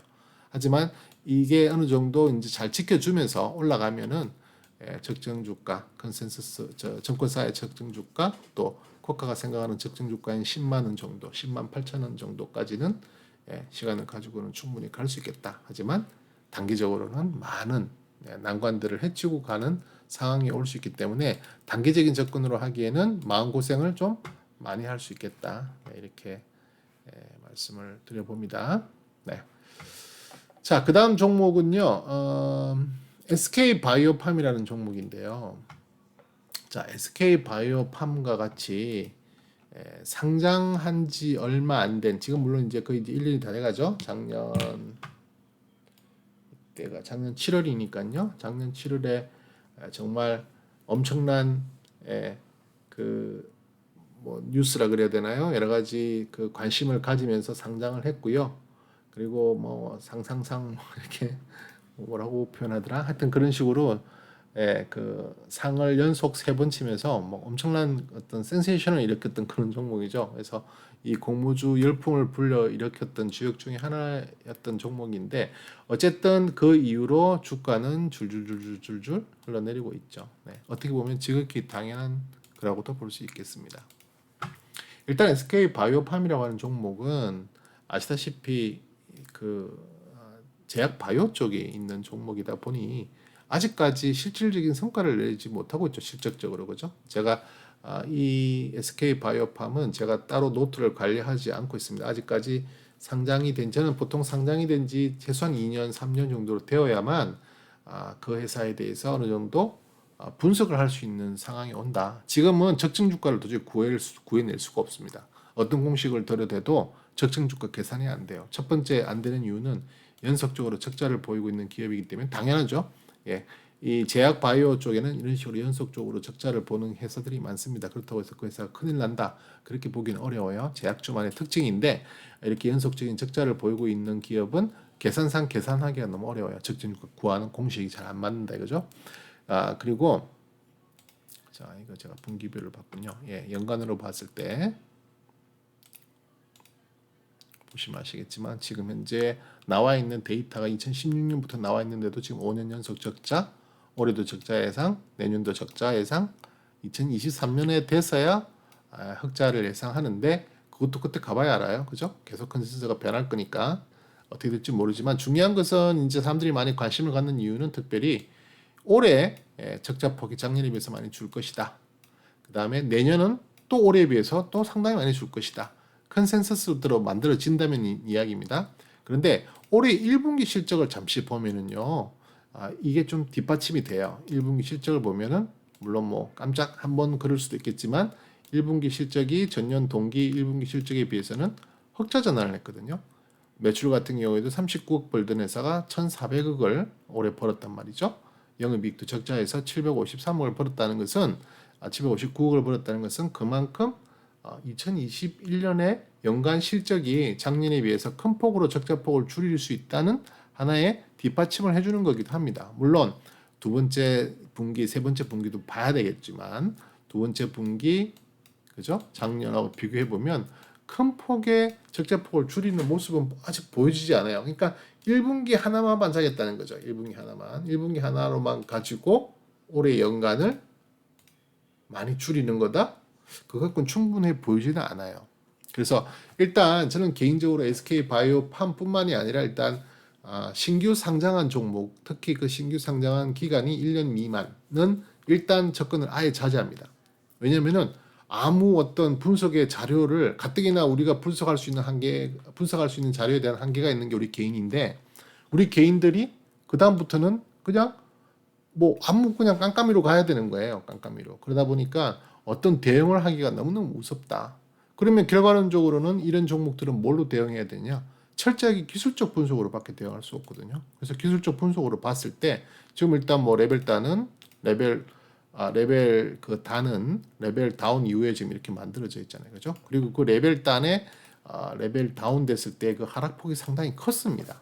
하지만 이게 어느 정도 이제 잘 지켜주면서 올라가면은 적정 주가, 컨센서스 증권사의 적정 주가 또 코카가 생각하는 적정 주가인 10만 원 정도, 10만 8천 원 정도까지는 시간을 가지고는 충분히 갈 수 있겠다. 하지만 단기적으로는 많은 난관들을 헤치고 가는 상황이 올 수 있기 때문에 단기적인 접근으로 하기에는 마음고생을 좀 많이 할 수 있겠다. 이렇게 말씀을 드려봅니다. 네. 자, 그 다음 종목은요. SK 바이오팜이라는 종목인데요. 자, SK 바이오팜과 같이 상장한 지 얼마 안 된, 지금 물론 이제 거의 이제 1년이 다 돼가죠. 작년 7월이니까요. 작년 7월에 정말 엄청난 그 뭐 뉴스라 그래야 되나요? 여러 가지 그 관심을 가지면서 상장을 했고요. 그리고 뭐 상상상 이렇게 뭐라고 표현하더라? 하여튼 그런 식으로 그 상을 연속 3번 치면서 뭐 엄청난 어떤 센세이션을 일으켰던 그런 종목이죠. 그래서 이 공모주 열풍을 불러 일으켰던 주역 중에 하나였던 종목인데 어쨌든 그 이후로 주가는 줄줄줄줄줄 흘러내리고 있죠. 어떻게 보면 지극히 당연한 거라고도 볼 수 있겠습니다. 일단 SK 바이오팜이라고 하는 종목은 아시다시피 그 제약 바이오 쪽에 있는 종목이다 보니 아직까지 실질적인 성과를 내지 못하고 있죠. 실적적으로 그죠? 제가 이 SK 바이오팜은 제가 따로 노트를 관리하지 않고 있습니다. 아직까지 상장이 된 저는 보통 상장이 된 지 최소한 2년, 3년 정도로 되어야만 그 회사에 대해서 어느 정도 분석을 할 수 있는 상황이 온다. 지금은 적정 주가를 도저히 구해낼 수가 없습니다. 어떤 공식을 들여대도 적정 주가 계산이 안 돼요. 첫 번째 안 되는 이유는 연속적으로 적자를 보이고 있는 기업이기 때문에 당연하죠. 이 제약 바이오 쪽에는 이런 식으로 연속적으로 적자를 보는 회사들이 많습니다. 그렇다고 해서 그 회사가 큰일 난다. 그렇게 보기는 어려워요. 제약주만의 특징인데 이렇게 연속적인 적자를 보이고 있는 기업은 계산상 계산하기가 너무 어려워요. 적정 주가 구하는 공식이 잘 안 맞는다 이거죠. 그리고 자 이거 제가 분기별로 봤군요. 연간으로 봤을 때 보시면 아시겠지만 지금 현재 나와 있는 데이터가 2016년부터 나와 있는데도 지금 5년 연속 적자, 올해도 적자 예상, 내년도 적자 예상, 2023년에 돼서야 흑자를 예상하는데 그것도 그때 가봐야 알아요. 그죠? 계속 컨센서스가 변할 거니까 어떻게 될지 모르지만 중요한 것은 이제 사람들이 많이 관심을 갖는 이유는 특별히 올해 적자폭이 작년에 비해서 많이 줄 것이다. 그 다음에 내년은 또 올해에 비해서 또 상당히 많이 줄 것이다. 컨센서스로 만들어진다면 이야기입니다. 그런데 올해 1분기 실적을 잠시 보면은요, 이게 좀 뒷받침이 돼요. 1분기 실적을 보면은 물론 뭐 깜짝 한번 그럴 수도 있겠지만 1분기 실적이 전년 동기 1분기 실적에 비해서는 흑자 전환을 했거든요. 매출 같은 경우에도 39억 벌던 회사가 1,400억을 올해 벌었단 말이죠. 영업이익도 적자에서 753억을 벌었다는 것은 759억을 벌었다는 것은 그만큼 2021년에 연간 실적이 작년에 비해서 큰 폭으로 적자폭을 줄일 수 있다는 하나의 뒷받침을 해주는 거기도 합니다. 물론 두 번째 분기, 세 번째 분기도 봐야 되겠지만 두 번째 분기 그죠? 작년하고 비교해 보면 큰 폭의 적자폭을 줄이는 모습은 아직 보여지지 않아요. 그러니까 1분기 하나만 반짝였다는 거죠. 1분기 하나만. 1분기 하나로만 가지고 올해 연간을 많이 줄이는 거다? 그것은 충분해 보이지는 않아요. 그래서 일단 저는 개인적으로 SK바이오팜뿐만이 아니라 일단 신규 상장한 종목, 특히 그 신규 상장한 기간이 1년 미만은 일단 접근을 아예 자제합니다. 왜냐면은 아무 어떤 분석의 자료를 가뜩이나 우리가 분석할 수 있는 자료에 대한 한계가 있는 게 우리 개인인데 우리 개인들이 그 다음부터는 그냥 뭐 아무 그냥 깜깜이로 가야 되는 거예요. 깜깜이로. 그러다 보니까 어떤 대응을 하기가 너무너무 무섭다. 그러면 결과론적으로는 이런 종목들은 뭘로 대응해야 되냐? 철저하게 기술적 분석으로밖에 대응할 수 없거든요. 그래서 기술적 분석으로 봤을 때 지금 일단 뭐 레벨 단은 레벨 단은 레벨 다운 이후에 지금 이렇게 만들어져 있잖아요. 그죠? 그리고 그 레벨 단에 레벨 다운 됐을 때 그 하락폭이 상당히 컸습니다.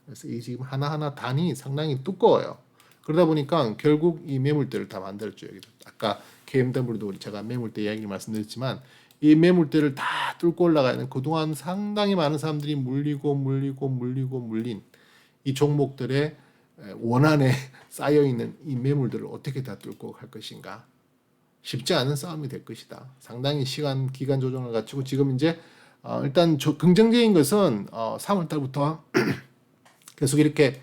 그래서 이 지금 하나하나 단이 상당히 두꺼워요. 그러다 보니까 결국 이 매물대를 다 만들었죠. 여기도 아까 KMW도 제가 매물대 이야기 말씀드렸지만 이 매물대를 다 뚫고 올라가는 그동안 상당히 많은 사람들이 물린 이 종목들의 원안에 쌓여 있는 이 매물들을 어떻게 다 뚫고 갈 것인가 쉽지 않은 싸움이 될 것이다. 상당히 기간 조정을 갖추고 지금 이제 일단 긍정적인 것은 3월 달부터 계속 이렇게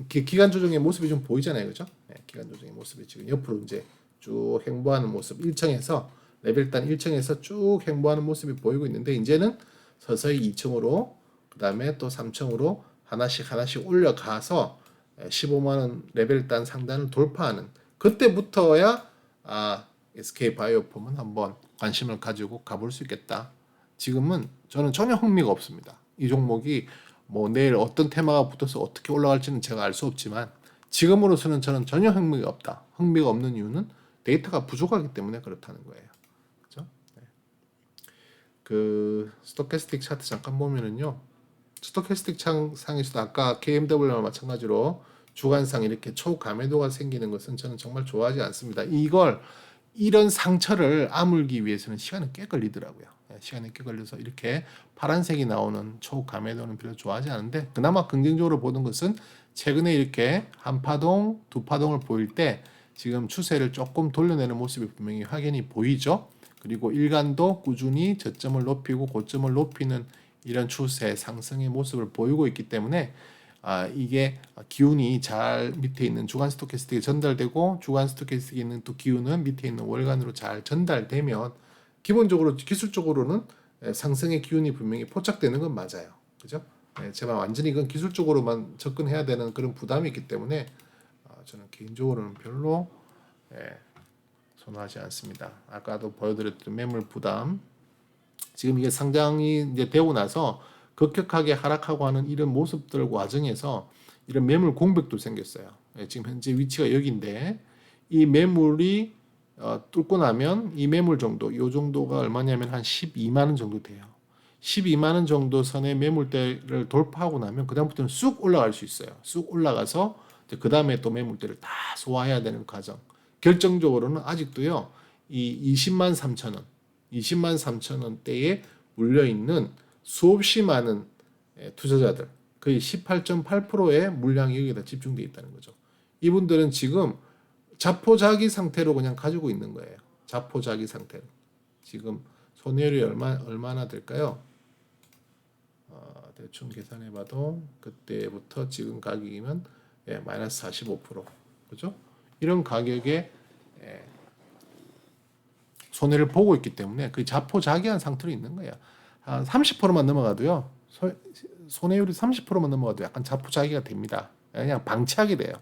기간 조정의 모습이 좀 보이잖아요. 그죠? 네, 기간 조정의 모습이 지금 옆으로 이제 쭉 행보하는 모습 1층에서 레벨단 1층에서 쭉 행보하는 모습이 보이고 있는데 이제는 서서히 2층으로 그다음에 또 3층으로 하나씩 올려가서 15만 원 레벨단 상단을 돌파하는 그때부터야 SK바이오폼은 한번 관심을 가지고 가볼 수 있겠다. 지금은 저는 전혀 흥미가 없습니다. 이 종목이 뭐 내일 어떤 테마가 붙어서 어떻게 올라갈지는 제가 알 수 없지만 지금으로서는 저는 전혀 흥미가 없다. 흥미가 없는 이유는 데이터가 부족하기 때문에 그렇다는 거예요. 그렇죠? 네. 그 스토캐스틱 차트 잠깐 보면은요. 스토캐스틱 상에서도 아까 KMW와 마찬가지로 주간상 이렇게 초감해도가 생기는 것은 저는 정말 좋아하지 않습니다. 이런 상처를 아물기 위해서는 시간이 꽤 걸리더라고요. 시간이 꽤 걸려서 이렇게 파란색이 나오는 초감해도는 별로 좋아하지 않은데 그나마 긍정적으로 보는 것은 최근에 이렇게 한 파동, 두 파동을 보일 때 지금 추세를 조금 돌려내는 모습이 분명히 확연히 보이죠. 그리고 일간도 꾸준히 저점을 높이고 고점을 높이는 이런 추세 상승의 모습을 보이고 있기 때문에 이게 기운이 잘 밑에 있는 주간 스토캐스틱에 전달되고 주간 스토캐스틱에 있는 또 기운은 밑에 있는 월간으로 잘 전달되면 기본적으로 기술적으로는 상승의 기운이 분명히 포착되는 건 맞아요. 그죠? 제가 완전히 이건 기술적으로만 접근해야 되는 그런 부담이 있기 때문에 저는 개인적으로는 별로 선호하지 않습니다. 아까도 보여드렸던 매물 부담 지금 이게 상장이 이제 되고 나서 급격하게 하락하고 하는 이런 모습들 과정에서 이런 매물 공백도 생겼어요. 지금 현재 위치가 여기인데 이 매물이 뚫고 나면 이 매물 정도, 이 정도가 얼마냐면 한 12만 원 정도 돼요. 12만 원 정도 선의 매물대를 돌파하고 나면 그 다음부터는 쑥 올라갈 수 있어요. 쑥 올라가서 그 다음에 또 매물대를 다 소화해야 되는 과정. 결정적으로는 아직도요. 이 20만 3천 원, 20만 3천 원대에 물려 있는 수없이 많은 투자자들, 거의 18.8%의 물량이 여기다 집중되어 있다는 거죠. 이분들은 지금 자포자기 상태로 그냥 가지고 있는 거예요. 자포자기 상태로. 지금 손해율이 얼마나 될까요? 대충 계산해봐도 그때부터 지금 가격이면 마이너스 45%, 그죠? 이런 가격에 손해를 보고 있기 때문에 그 자포자기한 상태로 있는 거예요. 한 30%만 넘어가도요. 손해율이 30%만 넘어가도 약간 자포자기가 됩니다. 그냥 방치하게 돼요.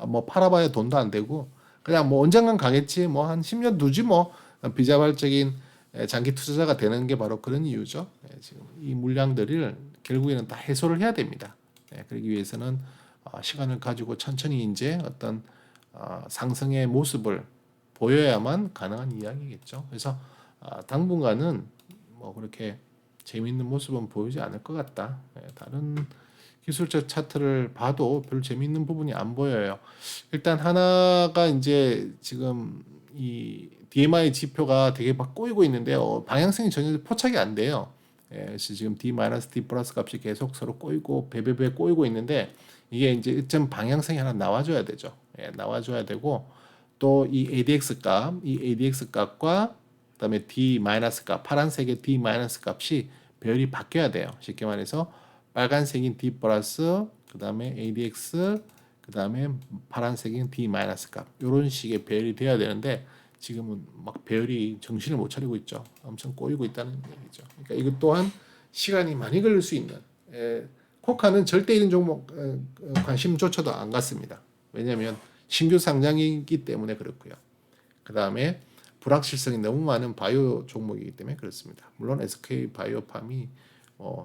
뭐 팔아봐야 돈도 안 되고 그냥 뭐 언젠간 가겠지. 뭐 한 10년 두지 뭐 비자발적인 장기 투자자가 되는 게 바로 그런 이유죠. 지금 이 물량들을 결국에는 다 해소를 해야 됩니다. 그러기 위해서는 시간을 가지고 천천히 이제 어떤 상승의 모습을 보여야만 가능한 이야기겠죠. 그래서 당분간은 뭐 그렇게 재미있는 모습은 보이지 않을 것 같다. 다른 기술적 차트를 봐도 별 재미있는 부분이 안 보여요. 일단 하나가 이제 지금 이 DMI 지표가 되게 막 꼬이고 있는데요. 방향성이 전혀 포착이 안 돼요. 그래서 지금 D-D 플러스 값이 계속 서로 꼬이고 배배배 꼬이고 있는데 이게 이제 일정 방향성이 하나 나와줘야 되죠. 나와줘야 되고 또 이 ADX 값, 이 ADX 값과 그다음에 D- 값, 파란색의 D- 값이 배열이 바뀌어야 돼요. 쉽게 말해서 빨간색인 D 플러스, 그다음에 ADX, 그다음에 파란색인 D- 값 이런 식의 배열이 돼야 되는데 지금은 막 배열이 정신을 못 차리고 있죠. 엄청 꼬이고 있다는 얘기죠. 그러니까 이것 또한 시간이 많이 걸릴 수 있는. 코카는 절대 이런 종목 관심조차도 안 갖습니다. 왜냐하면 신규 상장이기 때문에 그렇고요. 그 다음에 불확실성이 너무 많은 바이오 종목이기 때문에 그렇습니다. 물론 SK 바이오팜이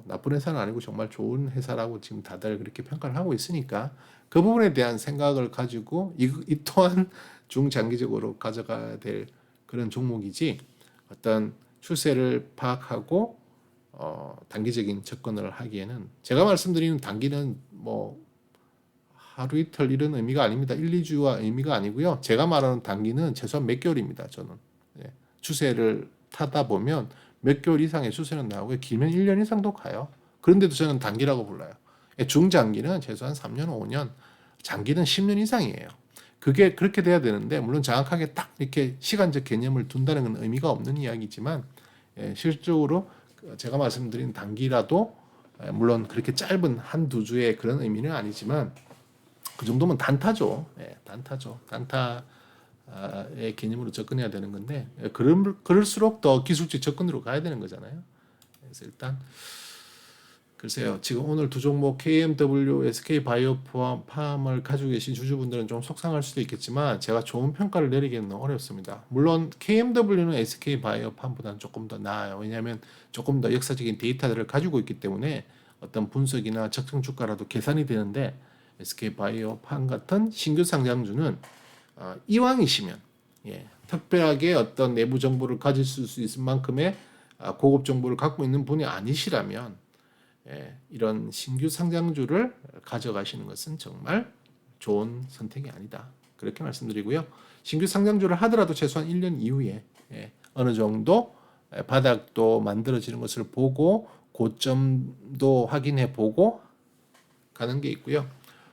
나쁜 회사는 아니고 정말 좋은 회사라고 지금 다들 그렇게 평가를 하고 있으니까 그 부분에 대한 생각을 가지고 이 또한 중장기적으로 가져가야 될 그런 종목이지 어떤 추세를 파악하고 단기적인 접근을 하기에는 제가 말씀드리는 단기는 뭐 하루 이틀 이런 의미가 아닙니다. 1, 2주와 의미가 아니고요. 제가 말하는 단기는 최소한 몇 개월입니다. 저는 추세를 타다 보면 몇 개월 이상의 추세는 나오고 길면 1년 이상도 가요. 그런데도 저는 단기라고 불러요. 중장기는 최소한 3년, 5년, 장기는 10년 이상이에요. 그게 그렇게 돼야 되는데 물론 정확하게 딱 이렇게 시간적 개념을 둔다는 건 의미가 없는 이야기지만 실질적으로 제가 말씀드린 단기라도 물론 그렇게 짧은 한두 주의 그런 의미는 아니지만 그 정도면 단타죠. 단타죠. 단타의 개념으로 접근해야 되는 건데 그럴수록 더 기술적 접근으로 가야 되는 거잖아요. 그래서 일단 글쎄요. 지금 오늘 두 종목 KMW, SK 바이오팜을 가지고 계신 주주분들은 좀 속상할 수도 있겠지만 제가 좋은 평가를 내리기는 어렵습니다. 물론 KMW는 SK 바이오팜보다는 조금 더 나아요. 왜냐하면 조금 더 역사적인 데이터들을 가지고 있기 때문에 어떤 분석이나 적정 주가라도 계산이 되는데 SK 바이오팜 같은 신규 상장주는 이왕이시면 특별하게 어떤 내부 정보를 가질 수 있을 만큼의 고급 정보를 갖고 있는 분이 아니시라면 이런 신규 상장주를 가져가시는 것은 정말 좋은 선택이 아니다. 그렇게 말씀드리고요. 신규 상장주를 하더라도 최소한 1년 이후에 어느 정도 바닥도 만들어지는 것을 보고 고점도 확인해 보고 가는 게 있고요.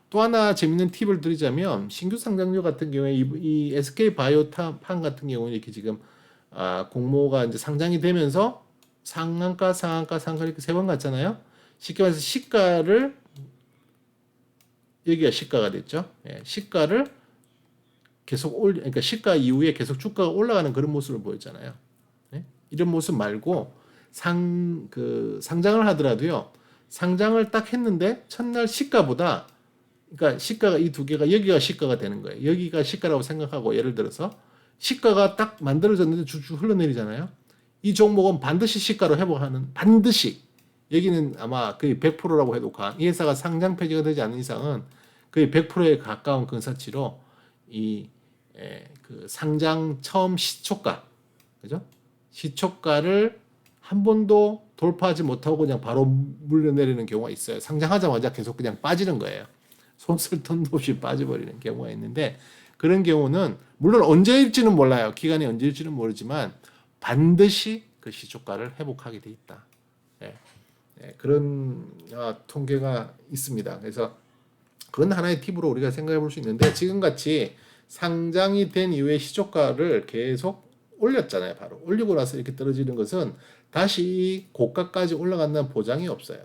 또 하나 재밌는 팁을 드리자면 신규 상장주 같은 경우에 이 SK 바이오팜 같은 경우는 이렇게 지금 공모가 이제 상장이 되면서 상한가 이렇게 세 번 갔잖아요. 쉽게 말해서 시가를 여기가 시가가 됐죠. 시가를 계속 그러니까 시가 이후에 계속 주가가 올라가는 그런 모습을 보였잖아요. 이런 모습 말고 상장을 하더라도요. 상장을 딱 했는데 첫날 시가보다 그러니까 시가가 이 두 개가 여기가 시가가 되는 거예요. 여기가 시가라고 생각하고 예를 들어서 시가가 딱 만들어졌는데 쭉쭉 흘러내리잖아요. 이 종목은 반드시 시가로 회복하는 반드시 여기는 아마 거의 100%라고 해도 이 회사가 상장 폐지가 되지 않는 이상은 거의 100%에 가까운 근사치로 그 상장 처음 시초가 그죠? 시초가를 한 번도 돌파하지 못하고 그냥 바로 물려내리는 경우가 있어요. 상장하자마자 계속 그냥 빠지는 거예요. 손 쓸 틈도 없이 빠져버리는 경우가 있는데 그런 경우는 물론 언제일지는 몰라요. 기간이 언제일지는 모르지만 반드시 그 시초가를 회복하게 돼 있다. 그런 통계가 있습니다. 그래서 그건 하나의 팁으로 우리가 생각해 볼 수 있는데 지금같이 상장이 된 이후에 시초가를 계속 올렸잖아요. 바로 올리고 나서 이렇게 떨어지는 것은 다시 고가까지 올라간다는 보장이 없어요.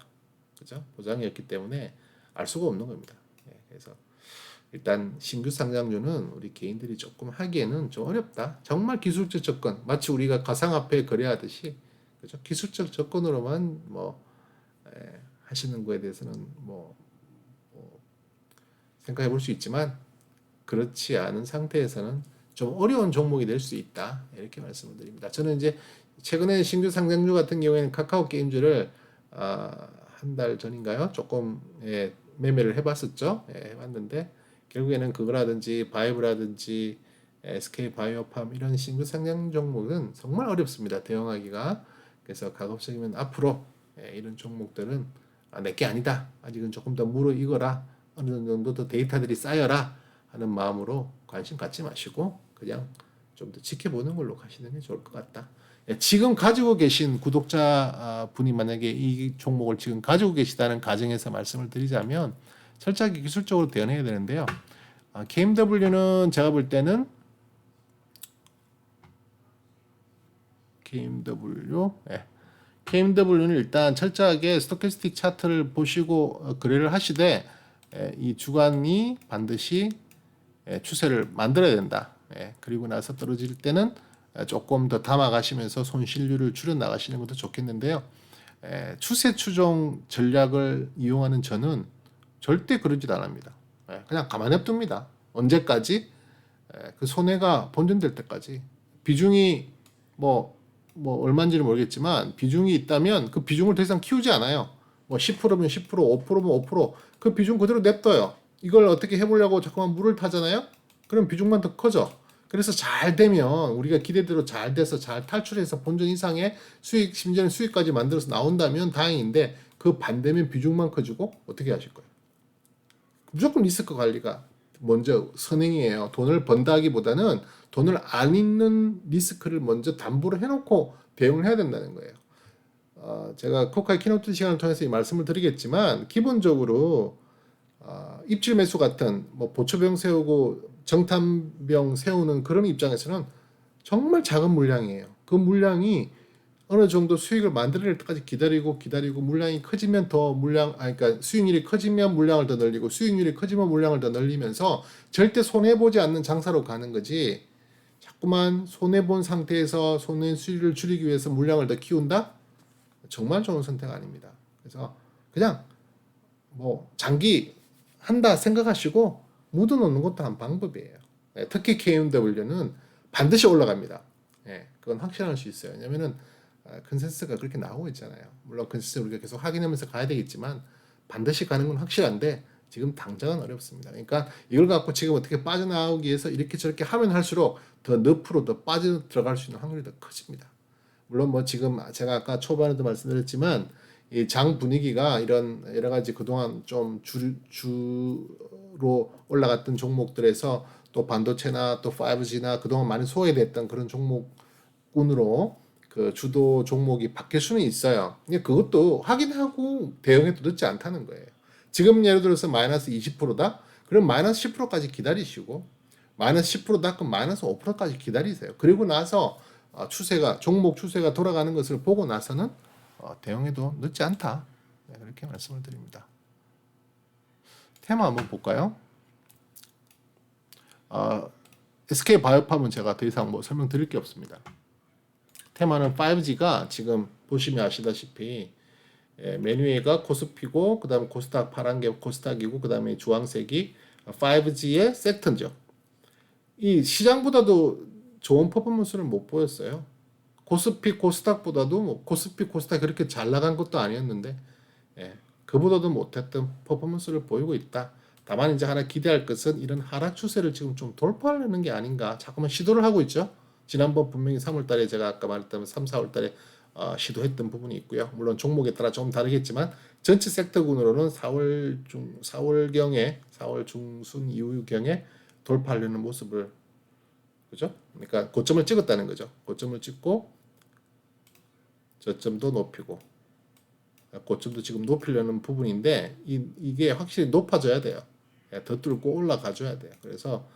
그죠? 보장이 없기 때문에 알 수가 없는 겁니다. 그래서 일단 신규 상장주는 우리 개인들이 조금 하기에는 좀 어렵다. 정말 기술적 접근, 마치 우리가 가상화폐 거래하듯이, 그죠? 기술적 접근으로만 하시는 거에 대해서는 생각해 볼 수 있지만, 그렇지 않은 상태에서는 좀 어려운 종목이 될 수 있다. 이렇게 말씀을 드립니다. 저는 이제 최근에 신규 상장주 같은 경우에는 카카오 게임즈를 한 달 전인가요? 조금 매매를 해봤었죠. 해봤는데 결국에는 그거라든지 바이브라든지 SK 바이오팜 이런 신규 상장 종목은 정말 어렵습니다. 대응하기가. 그래서 가급적이면 앞으로 이런 종목들은 내게 아니다. 아직은 조금 더 무르익어라. 어느 정도 더 데이터들이 쌓여라 하는 마음으로 관심 갖지 마시고 그냥 좀 더 지켜보는 걸로 가시는 게 좋을 것 같다. 지금 가지고 계신 구독자 분이 만약에 이 종목을 지금 가지고 계시다는 가정에서 말씀을 드리자면 철저하게 기술적으로 대응해야 되는데요. KMW는 제가 볼 때는 KMW는 일단 철저하게 스토캐스틱 차트를 보시고 거래를 하시되 이 주간이 반드시 추세를 만들어야 된다. 그리고 나서 떨어질 때는 조금 더 담아가시면서 손실률을 줄여 나가시는 것도 좋겠는데요. 추세 추종 전략을 이용하는 저는 절대 그러질 않습니다. 그냥 가만히 냅둡니다. 언제까지? 그 손해가 본전될 때까지. 비중이 얼마인지는 모르겠지만 비중이 있다면 그 비중을 더 이상 키우지 않아요. 10%면 10%, 5%면 5%그 비중 그대로 냅둬요. 이걸 어떻게 해보려고 자꾸만 물을 타잖아요. 그럼 비중만 더 커져. 그래서 잘 되면 우리가 기대대로 잘 돼서 잘 탈출해서 본전 이상의 수익, 심지어는 수익까지 만들어서 나온다면 다행인데 그 반대면 비중만 커지고 어떻게 하실 거예요? 무조건 리스크 관리가 먼저 선행이에요. 돈을 번다 하기보다는 돈을 안 있는 리스크를 먼저 담보로 해놓고 대응을 해야 된다는 거예요. 제가 코카의 키노트 시간을 통해서 이 말씀을 드리겠지만 기본적으로 입질 매수 같은 보초병 세우고 정탄병 세우는 그런 입장에서는 정말 작은 물량이에요. 그 물량이 어느 정도 수익을 만들어낼 때까지 기다리고 물량이 커지면 더 그러니까 수익률이 커지면 물량을 더 늘리고 수익률이 커지면 물량을 더 늘리면서 절대 손해 보지 않는 장사로 가는 거지. 자꾸만 손해 본 상태에서 손해 수익을 줄이기 위해서 물량을 더 키운다? 정말 좋은 선택 아닙니다. 그래서 그냥 장기 한다 생각하시고 묻어놓는 것도 한 방법이에요. 특히 KMW는 반드시 올라갑니다. 그건 확실할 수 있어요. 왜냐면은 컨센서스가 그렇게 나오고 있잖아요. 물론 컨센서스 우리가 계속 확인하면서 가야 되겠지만 반드시 가는 건 확실한데 지금 당장은 어렵습니다. 그러니까 이걸 갖고 지금 어떻게 빠져나오기 위해서 이렇게 저렇게 하면 할수록 더 늪으로 더 빠져 들어갈 수 있는 확률이 더 커집니다. 물론 지금 제가 아까 초반에도 말씀드렸지만 이 장 분위기가 이런 여러 가지 그동안 좀 주로 올라갔던 종목들에서 또 반도체나 또 5G나 그동안 많이 소외됐던 그런 종목군으로 그 주도 종목이 바뀔 수는 있어요. 근데 그것도 확인하고 대응해도 늦지 않다는 거예요. 지금 예를 들어서 마이너스 20%다? 그럼 마이너스 10%까지 기다리시고 마이너스 10%다? 그럼 마이너스 5%까지 기다리세요. 그리고 나서 종목 추세가 돌아가는 것을 보고 나서는 대응해도 늦지 않다. 그렇게 말씀을 드립니다. 테마 한번 볼까요? SK 바이오팜은 제가 더 이상 설명드릴 게 없습니다. 테마는 5G가 지금 보시면 아시다시피 맨 위에가 코스피고 그 다음에 코스닥 파란 게 코스닥이고 그 다음에 주황색이 5G의 섹터죠. 이 시장보다도 좋은 퍼포먼스를 못 보였어요. 코스피 코스닥보다도 코스피 코스닥 그렇게 잘 나간 것도 아니었는데 그보다도 못했던 퍼포먼스를 보이고 있다. 다만 이제 하나 기대할 것은 이런 하락 추세를 지금 좀 돌파하려는 게 아닌가. 자꾸만 시도를 하고 있죠. 지난번 분명히 3월달에 제가 아까 말했던 3, 4월달에 시도했던 부분이 있고요. 물론 종목에 따라 좀 다르겠지만 전체 섹터군으로는 4월 중순 이후경에 돌파하려는 모습을 그죠? 그러니까 고점을 찍었다는 거죠. 고점을 찍고 저점도 높이고 고점도 지금 높이려는 부분인데 이게 확실히 높아져야 돼요. 더 뚫고 올라가줘야 돼요. 그래서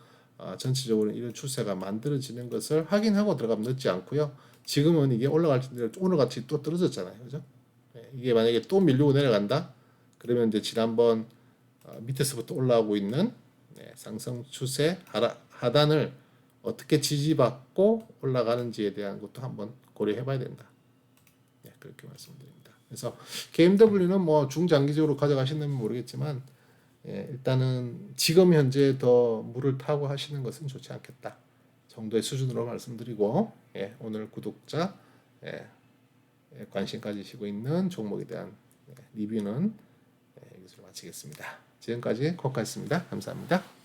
전체적으로 이런 추세가 만들어지는 것을 확인하고 들어가면 늦지 않고요. 지금은 이게 올라갈지 오늘같이 또 떨어졌잖아요, 그죠? 이게 만약에 또 밀리고 내려간다, 그러면 이제 지난번 밑에서부터 올라오고 있는 상승 추세 하단을 어떻게 지지받고 올라가는지에 대한 것도 한번 고려해봐야 된다. 그렇게 말씀드립니다. 그래서 KMW는 뭐 중장기적으로 가져가시는 모르겠지만 일단은 지금 현재 더 물을 타고 하시는 것은 좋지 않겠다 정도의 수준으로 말씀드리고 오늘 구독자 관심 가지시고 있는 종목에 대한 리뷰는 여기서 마치겠습니다. 지금까지 코카였습니다. 감사합니다.